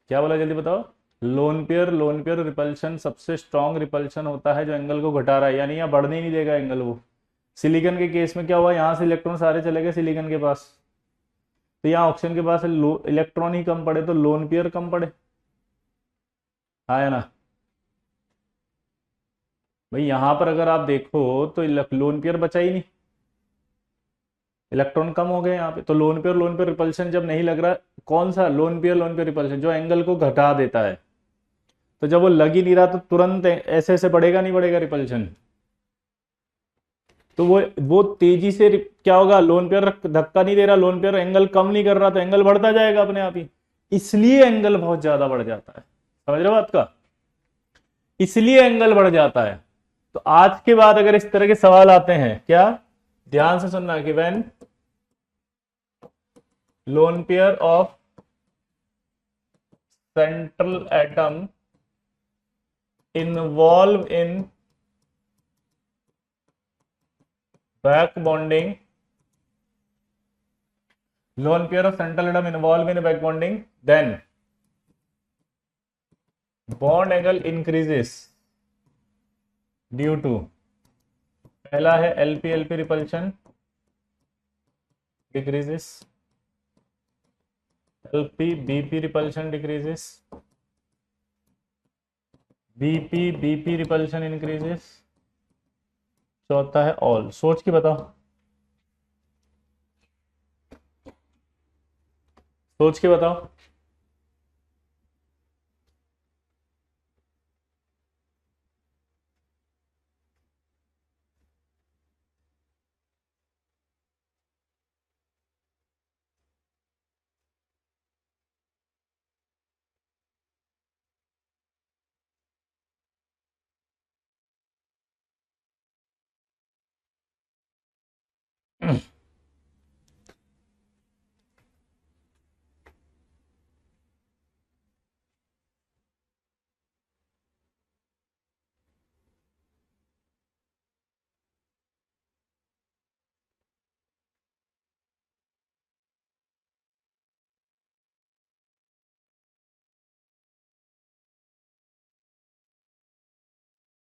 क्या बोला जल्दी बताओ। लोन पेयर रिपल्शन सबसे स्ट्रॉन्ग रिपल्शन होता है जो एंगल को घटा रहा है, यानी यहाँ बढ़ने ही नहीं देगा एंगल वो। सिलिकॉन के केस में क्या हुआ, यहां से इलेक्ट्रॉन सारे चले गए सिलिकॉन के पास, तो यहाँ ऑक्सीजन के पास इलेक्ट्रॉन ही कम पड़े तो लोन पेयर कम पड़े, है ना भाई। यहां पर अगर आप देखो तो लोन पेयर बचा ही नहीं, इलेक्ट्रॉन कम हो गए यहाँ पे। तो लोन पेयर रिपल्शन जब नहीं लग रहा, कौन सा लोन पेयर रिपल्शन जो एंगल को घटा देता है, तो जब वो लग ही नहीं रहा तो तुरंत ऐसे ऐसे बढ़ेगा नहीं बढ़ेगा रिपल्शन, तो वो तेजी से क्या होगा, लोन पेयर धक्का नहीं दे रहा, लोन पेयर एंगल कम नहीं कर रहा, तो एंगल बढ़ता जाएगा अपने आप ही, इसलिए एंगल बहुत ज्यादा बढ़ जाता है। समझ रहे हो बात का, इसलिए एंगल बढ़ जाता है। तो आज के बाद अगर इस तरह के सवाल आते हैं, क्या ध्यान से सुनना कि when lone pair of central atom involve in back bonding, lone pair of central atom involved in back bonding, then bond angle increases due to, पहला है LP LP repulsion decreases, LP BP repulsion decreases, BP BP repulsion increases, चौथा है all. सोच के बताओ, सोच के बताओ।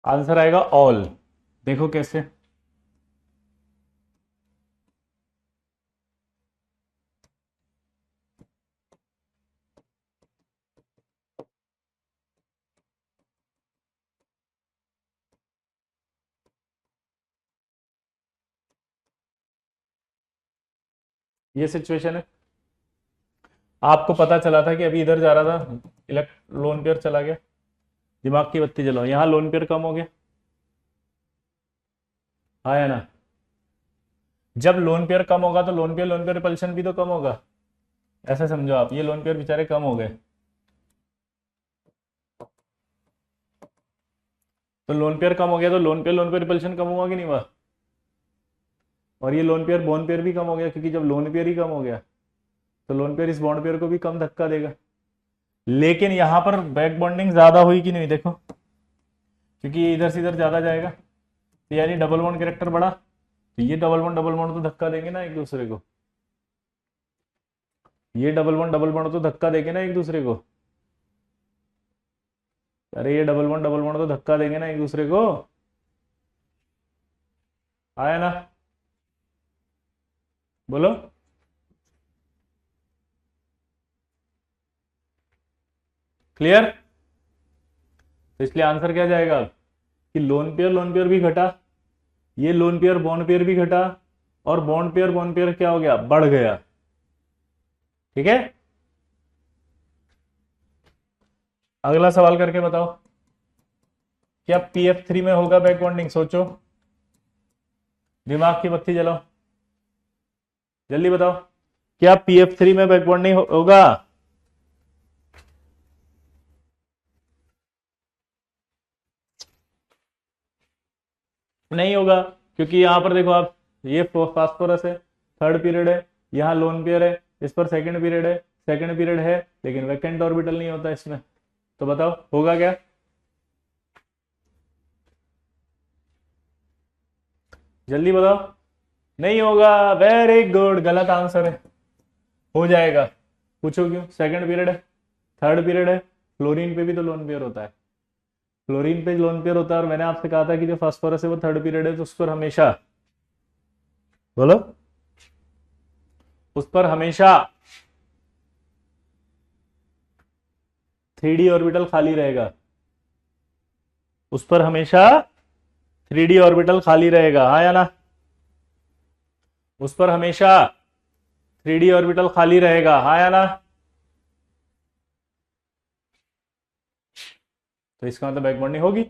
आंसर आएगा ऑल। देखो कैसे, ये सिचुएशन है। आपको पता चला था कि अभी इधर जा रहा था, लोन पेयर चला गया, दिमाग की बत्ती जलाओ, यहां लोन पेयर कम हो गया, हाँ या ना। जब लोन पेयर कम होगा तो लोन पेयर रिपल्शन भी तो कम होगा, ऐसा समझो आप। ये लोन पेयर बेचारे कम हो गए, तो लोन पेयर कम हो गया तो लोन पेयर रिपल्शन कम हुआ कि नहीं हुआ। और ये लोन पेयर बोन पेयर भी कम हो गया, क्योंकि जब लोन पेयर ही कम हो गया तो लोन पेयर इस बॉन्ड पेयर को भी कम धक्का देगा। लेकिन यहां पर बैक बॉन्डिंग ज्यादा हुई कि नहीं, देखो, क्योंकि ये इधर से इधर ज्यादा जाएगा, तो यानी डबल बॉन्ड कैरेक्टर बढ़ा, तो ये डबल बॉन्ड तो धक्का देंगे ना एक दूसरे को, ये डबल बॉन्ड तो धक्का देंगे ना एक दूसरे को। अरे ये डबल बॉन्ड तो धक्का देंगे ना एक दूसरे को, आया ना, बोलो। क्लियर। तो इसलिए आंसर क्या जाएगा कि लोन पेयर भी घटा, ये लोन पेयर बॉन्ड पेयर भी घटा, और बॉन्ड पेयर क्या हो गया, बढ़ गया। ठीक है, अगला सवाल करके बताओ, क्या PF3 में होगा बैक बॉन्डिंग, सोचो, दिमाग की बत्ती जलाओ, जल्दी बताओ, क्या PF3 में बैक बॉन्डिंग होगा। नहीं होगा, क्योंकि यहां पर देखो आप, ये फास्फोरस है, थर्ड पीरियड है, यहाँ लोन पेयर है, इस पर सेकंड पीरियड है, सेकंड पीरियड है लेकिन वैकेंट ऑर्बिटल नहीं होता इसमें, तो बताओ होगा क्या? जल्दी बताओ। नहीं होगा, वेरी गुड, गलत आंसर है। हो जाएगा, पूछो क्यों? सेकंड पीरियड है, थर्ड पीरियड है, फ्लोरीन पे भी तो लोन पेयर होता है, फ्लोरीन पे लोन पेयर होता है, और मैंने आपसे कहा था कि जो फास्फोरस है वो थर्ड पीरियड है, तो उस पर हमेशा, बोलो, उस पर हमेशा 3D ऑर्बिटल खाली रहेगा, उस पर हमेशा 3D ऑर्बिटल खाली रहेगा, हाँ या ना? उस पर हमेशा 3D ऑर्बिटल खाली रहेगा, हाँ या ना? तो इसका मतलब बैक बॉन्डिंग होगी।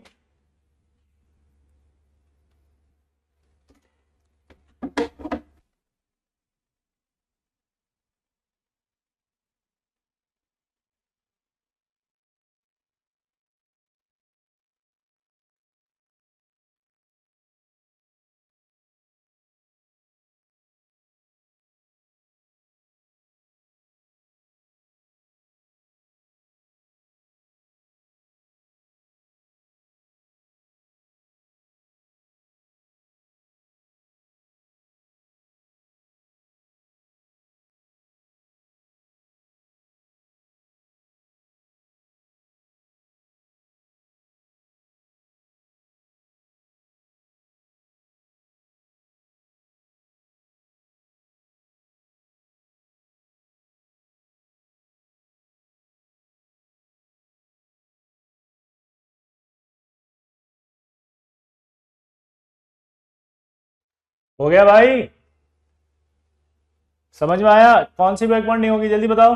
हो गया भाई? समझ में आया कौन सी बैक बॉन्डिंग होगी? जल्दी बताओ।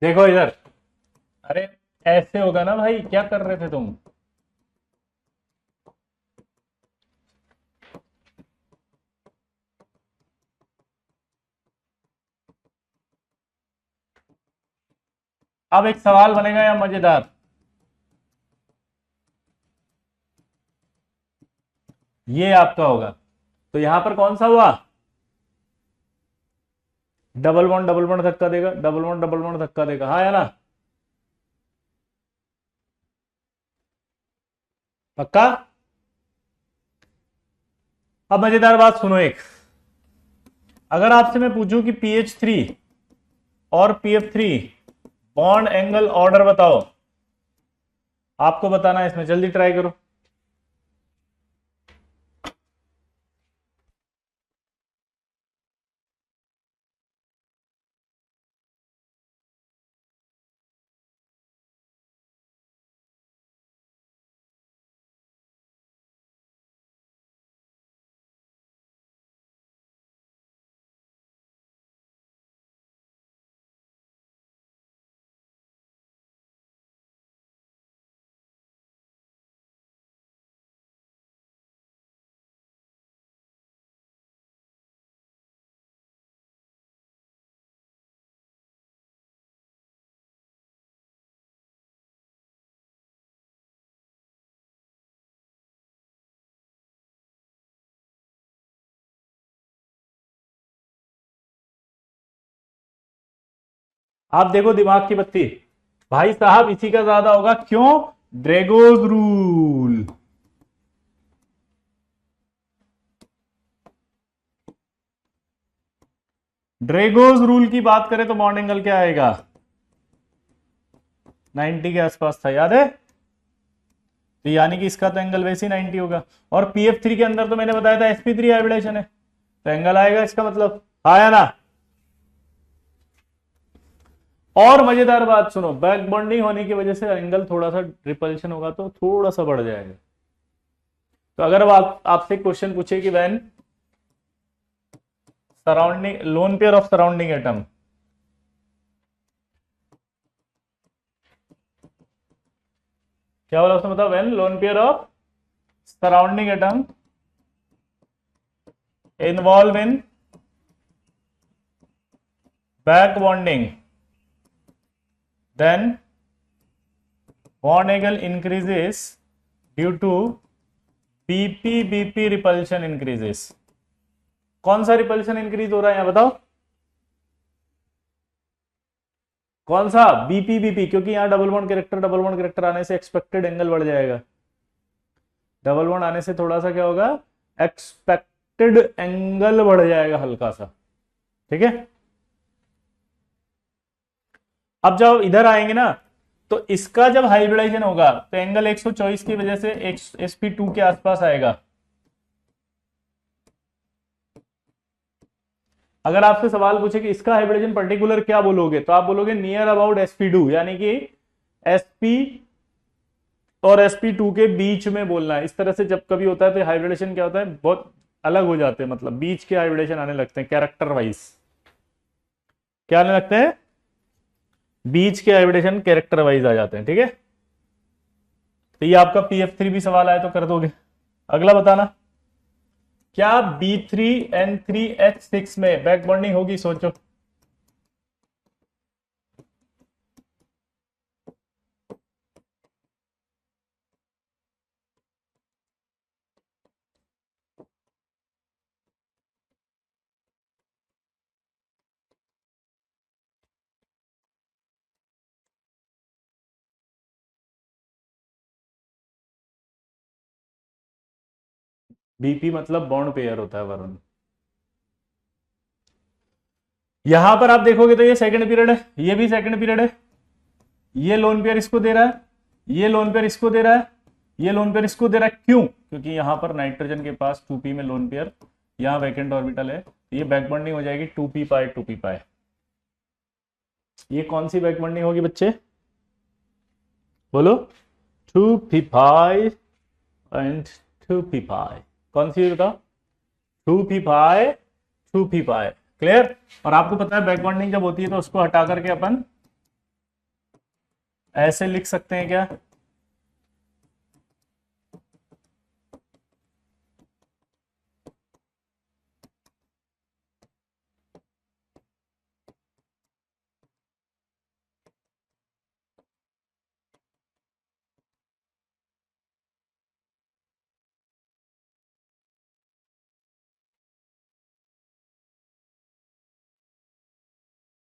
देखो इधर, अरे ऐसे होगा ना भाई, क्या कर रहे थे तुम? अब एक सवाल बनेगा या मजेदार? ये आपका होगा, तो यहां पर कौन सा हुआ? डबल बॉन्ड धक्का देगा, डबल बॉन्ड धक्का देगा, हाँ या ना? पक्का? अब मजेदार बात सुनो एक, अगर आपसे मैं पूछूं कि PH3 और PF3 बॉन्ड एंगल ऑर्डर बताओ, आपको बताना है इसमें, जल्दी ट्राई करो। आप देखो दिमाग की बत्ती, भाई साहब इसी का ज्यादा होगा, क्यों? ड्रेगोज रूल। ड्रेगोज रूल की बात करें तो बॉन्ड एंगल क्या आएगा? 90 के आसपास था, याद है? तो यानी कि इसका तो एंगल वैसे ही 90 होगा। और PF3 के अंदर तो मैंने बताया था sp3 हाइब्रिडेशन है, तो एंगल आएगा इसका मतलब, आया ना? और मजेदार बात सुनो, बैक बॉन्डिंग होने की वजह से एंगल थोड़ा सा रिपल्शन होगा तो थोड़ा सा बढ़ जाएगा। तो अगर आपसे क्वेश्चन पूछे कि when surrounding lone pair of surrounding atom, क्या बोला उसने? बताओ। When lone pair of surrounding atom involve in back bonding, then bond angle increases due to BP repulsion increases। कौन सा रिपल्शन इंक्रीज हो रहा है यहां बताओ? कौन सा? BP, क्योंकि यहां डबल बॉन्ड कैरेक्टर आने से एक्सपेक्टेड एंगल बढ़ जाएगा। डबल बॉन्ड आने से थोड़ा सा क्या होगा? एक्सपेक्टेड एंगल बढ़ जाएगा हल्का सा, ठीक है। अब जब इधर आएंगे ना, तो इसका जब हाइब्रिडाइजेशन होगा तो एंगल 124 की वजह से sp2 के आसपास आएगा। अगर आपसे सवाल पूछे कि इसका हाइब्रिडेशन पर्टिकुलर क्या बोलोगे, तो आप बोलोगे नियर अबाउट sp2, यानी कि sp और sp2 के बीच में बोलना है। इस तरह से जब कभी होता है तो हाइब्रिडेशन क्या होता है, बहुत अलग हो जाते हैं, मतलब बीच के हाइब्रिडेशन आने लगते हैं कैरेक्टर वाइज। क्या आने लगते हैं? बीच के हाइब्रिडेशन कैरेक्टर वाइज आ जाते हैं, ठीक है। तो ये आपका PF3 भी सवाल आया तो कर दोगे। अगला बताना, क्या B3N3H6 में बैक बॉन्डिंग होगी? सोचो। BP मतलब बॉन्ड पेयर होता है वरुण। यहां पर आप देखोगे तो ये सेकंड पीरियड है, ये भी सेकंड पीरियड है। ये लोन पेयर इसको दे रहा है, ये लोन पेयर इसको दे रहा है, ये लोन पेयर इसको दे रहा है। क्यों? क्योंकि यहां पर नाइट्रोजन के पास 2p में लोन पेयर, यहां वैकेंट ऑर्बिटल है, तो ये बैक बॉन्डिंग हो जाएगी 2p पाई 2p पाई। ये कौन सी बैक बॉन्डिंग होगी बच्चे? बोलो। 2p पाई एंड 2p पाई, कौन सी बताओ? 2p पाई 2p पाई, क्लियर। और आपको पता है बैक बॉन्डिंग जब होती है तो उसको हटा करके अपन ऐसे लिख सकते हैं क्या?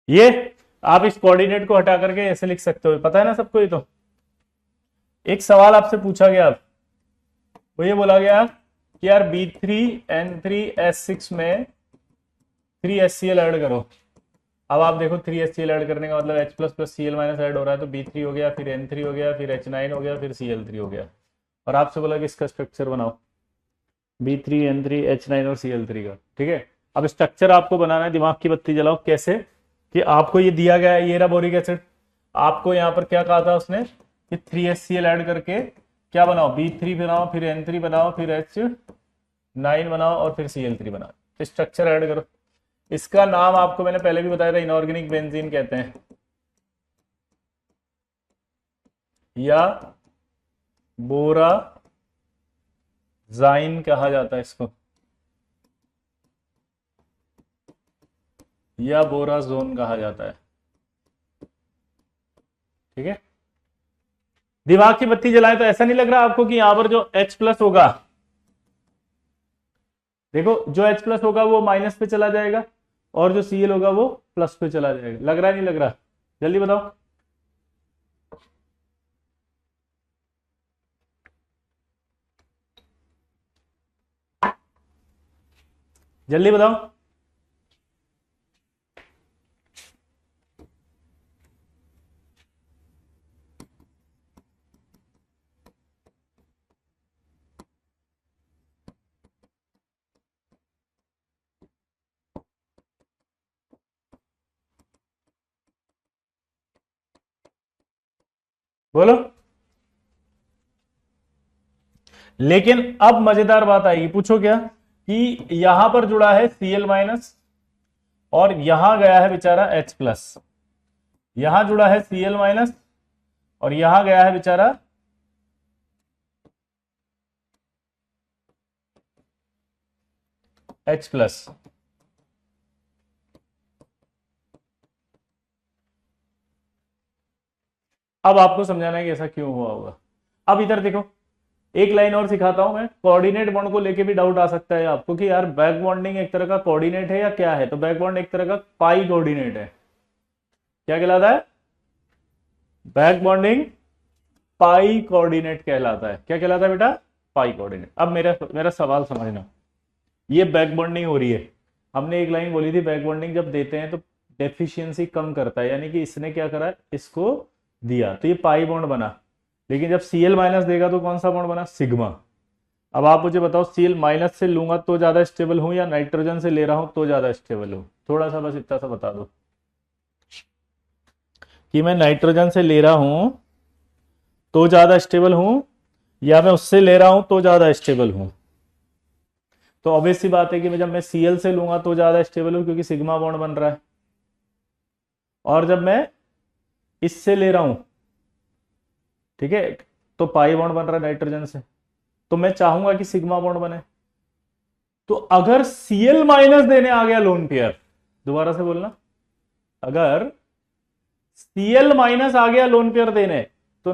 ये आप इस कोऑर्डिनेट को हटा करके ऐसे लिख सकते हो, पता है ना सबको। ये तो एक सवाल आपसे पूछा गया, वो ये बोला गया कि यार B3N3S6 में 3HCl ऐड करो। अब आप देखो 3HCl ऐड करने का मतलब H plus plus Cl minus add हो रहा है, तो B3 हो गया, फिर N3 हो गया, फिर H9 हो गया, फिर Cl3 हो गया। और आपसे बोला कि इसका स्ट्रक्चर बनाओ B3N3H9 और Cl3 का, ठीक है। अब स्ट्रक्चर आपको बनाना है, दिमाग की बत्ती जलाओ। कैसे? कि आपको ये दिया गया है, ये रहा बोरिक एसिड। आपको यहां पर क्या कहा था उसने कि 3HCl ऐड करके क्या बनाओ? B3 बनाओ, फिर N3 बनाओ, फिर H9 बनाओ और फिर Cl3 बनाओ। तो स्ट्रक्चर ऐड करो। इसका नाम आपको मैंने पहले भी बताया था, इनऑर्गेनिक बेंजीन कहते हैं, या बोराजाइन कहा जाता है इसको, या बोराजोन कहा जाता है, ठीक है। दिमाग की बत्ती जलाए तो ऐसा नहीं लग रहा आपको कि यहां पर जो H प्लस होगा, देखो जो H प्लस होगा वो माइनस पे चला जाएगा और जो Cl होगा वो प्लस पे चला जाएगा। लग रहा है नहीं लग रहा? जल्दी बताओ। जल्दी बताओ। बोलो। लेकिन अब मजेदार बात आएगी, पूछो क्या, कि यहां पर जुड़ा है Cl माइनस और यहां गया है बेचारा H प्लस। यहां जुड़ा है Cl माइनस और यहां गया है बेचारा H प्लस। अब आपको समझाना है कि ऐसा क्यों हुआ होगा। अब इधर देखो, एक लाइन और सिखाता हूं मैं, कोऑर्डिनेट बॉन्ड को लेके भी डाउट आ सकता है आपको कि यार बैक बॉन्डिंग एक तरह का कोऑर्डिनेट है या क्या है। तो बैक बॉन्ड एक तरह का पाई कोऑर्डिनेट है। क्या कहलाता है? बैक बॉन्डिंग पाई कोऑर्डिनेट कहलाता है। क्या कहलाता है बेटा? Pi coordinate. अब मेरा मेरा सवाल समझना, ये बैक बॉन्डिंग हो रही है, हमने एक लाइन बोली थी बैक बॉन्डिंग जब देते हैं तो डेफिशिएंसी कम करता है, यानी कि इसने क्या करा, इसको दिया तो ये पाई बॉन्ड बना। लेकिन जब Cl माइनस देगा तो कौन सा बॉन्ड बना? सिग्मा। अब आप मुझे बताओ, Cl माइनस से लूंगा तो ज्यादा स्टेबल हूं या नाइट्रोजन से ले रहा हूं तो ज्यादा स्टेबल हूं? थोड़ा सा बस इतना सा बता दो कि मैं नाइट्रोजन से ले रहा हूं तो ज्यादा स्टेबल हूं या मैं उससे ले रहा हूं तो ज्यादा स्टेबल हूं। तो ऑब्वियस सी बात है कि मैं जब मैं Cl से लूंगा तो ज्यादा स्टेबल हूं क्योंकि सिग्मा बॉन्ड बन रहा है, और जब मैं इससे ले रहा हूं, ठीक है, तो पाई बॉन्ड बन रहा है नाइट्रोजन से, तो मैं चाहूंगा कि सिग्मा बॉन्ड बने। तो अगर Cl माइनस देने आ गया लोन पेयर, दोबारा से बोलना, अगर Cl माइनस आ गया लोन पेयर देने तो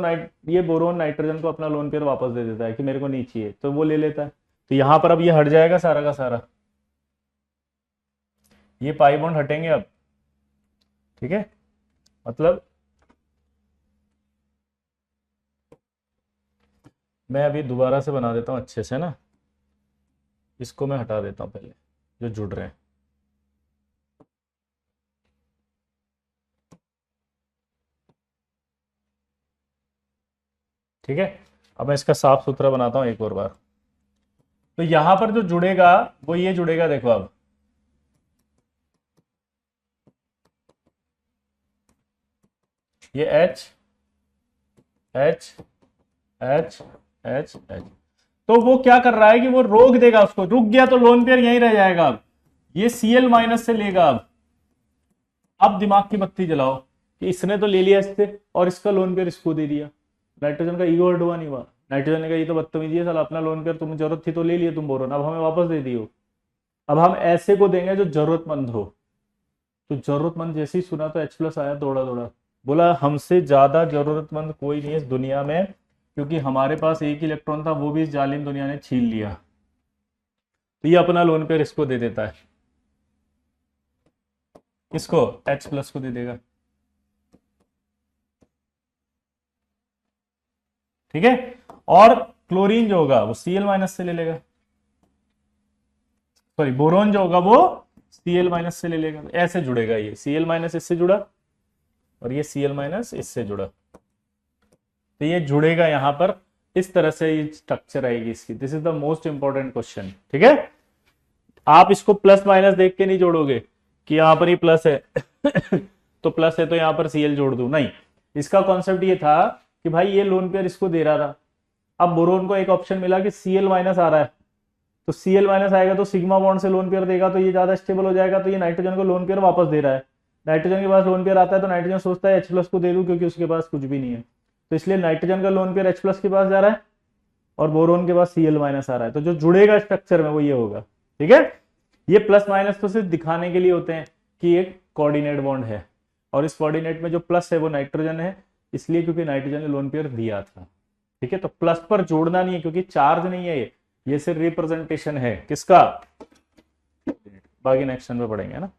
ये बोरोन नाइट्रोजन को अपना लोन पेयर वापस दे देता है कि मेरे को नहीं चाहिए, तो वो ले लेता है। तो यहां पर अब ये हट जाएगा सारा का सारा, ये पाई बॉन्ड हटेंगे अब, ठीक है। मतलब मैं अभी दोबारा से बना देता हूं अच्छे से ना, इसको मैं हटा देता हूं पहले जो जुड़ रहे हैं। ठीक है, अब मैं इसका साफ सुथरा बनाता हूं एक और बार। तो यहां पर जो जुड़ेगा वो ये जुड़ेगा, देखो अब ये H H H H H, तो वो क्या कर रहा है कि वो रोक देगा उसको, रुक गया तो लोन पेयर यहीं रह जाएगा। अब ये Cl माइनस से लेगा। अब दिमाग की बत्ती जलाओ कि इसने तो ले लिया इससे और इसका लोन पेयर इसको दे दिया, नाइट्रोजन का ईगो हर्ट हुआ नहीं हुआ? नाइट्रोजन ने कहा ये तो बदतमीजी है साला, अपना लोन पेयर तुम्हें जरूरत थी तो ले लिए तुम बोरोन, अब हमें वापस दे दियो। अब हम ऐसे को देंगे जो जरूरतमंद हो। तो जरूरतमंद जैसे ही सुना तो H प्लस आया दौड़ा दौड़ा, बोला हमसे ज्यादा जरूरतमंद कोई नहीं है इस दुनिया में, क्योंकि हमारे पास एक ही इलेक्ट्रॉन था वो भी इस जालिम दुनिया ने छीन लिया। तो ये अपना लोन पेयर इसको दे देता है, इसको H प्लस को दे देगा। ठीक है, और क्लोरीन जो होगा वो Cl माइनस से ले लेगा, सॉरी बोरोन जो होगा वो Cl माइनस से ले लेगा। ऐसे जुड़ेगा, ये Cl माइनस इससे जुड़ा और ये Cl माइनस इससे जुड़ा, तो ये जुड़ेगा यहां पर। इस तरह से ये स्ट्रक्चर आएगी इसकी। This is the most important question. ठीक है, आप इसको प्लस माइनस देख के नहीं जोड़ोगे कि यहां पर ही प्लस है तो प्लस है तो यहां पर Cl जोड़ दू, नहीं। इसका कॉन्सेप्ट ये था कि भाई ये लोन पेयर इसको दे रहा था, अब बोरोन को एक ऑप्शन मिला कि Cl माइनस आ रहा है, तो Cl माइनस आएगा तो सिग्मा बॉन्ड से लोन पेयर देगा तो ये ज्यादा स्टेबल हो जाएगा, तो ये नाइट्रोजन को लोन पेयर वापस दे रहा है। नाइट्रोजन के पास लोन पेयर आता है तो नाइट्रोजन सोचता है H प्लस को दे दूं क्योंकि उसके पास कुछ भी नहीं है, तो इसलिए नाइट्रोजन का लोन पेयर H प्लस के पास जा रहा है और बोरोन के पास Cl माइनस आ रहा है। तो जो जुड़ेगा स्ट्रक्चर में वो ये होगा। ठीक है, ये प्लस माइनस तो सिर्फ दिखाने के लिए होते हैं कि एक कोऑर्डिनेट बॉन्ड है, और इस कोऑर्डिनेट में जो प्लस है वो नाइट्रोजन है, इसलिए क्योंकि नाइट्रोजन ने लोन पेयर दिया था। ठीक है, तो प्लस पर जोड़ना नहीं है क्योंकि चार्ज नहीं है, ये सिर्फ रिप्रेजेंटेशन है किसका, बाकी नेक्स्ट में पढ़ेंगे ना।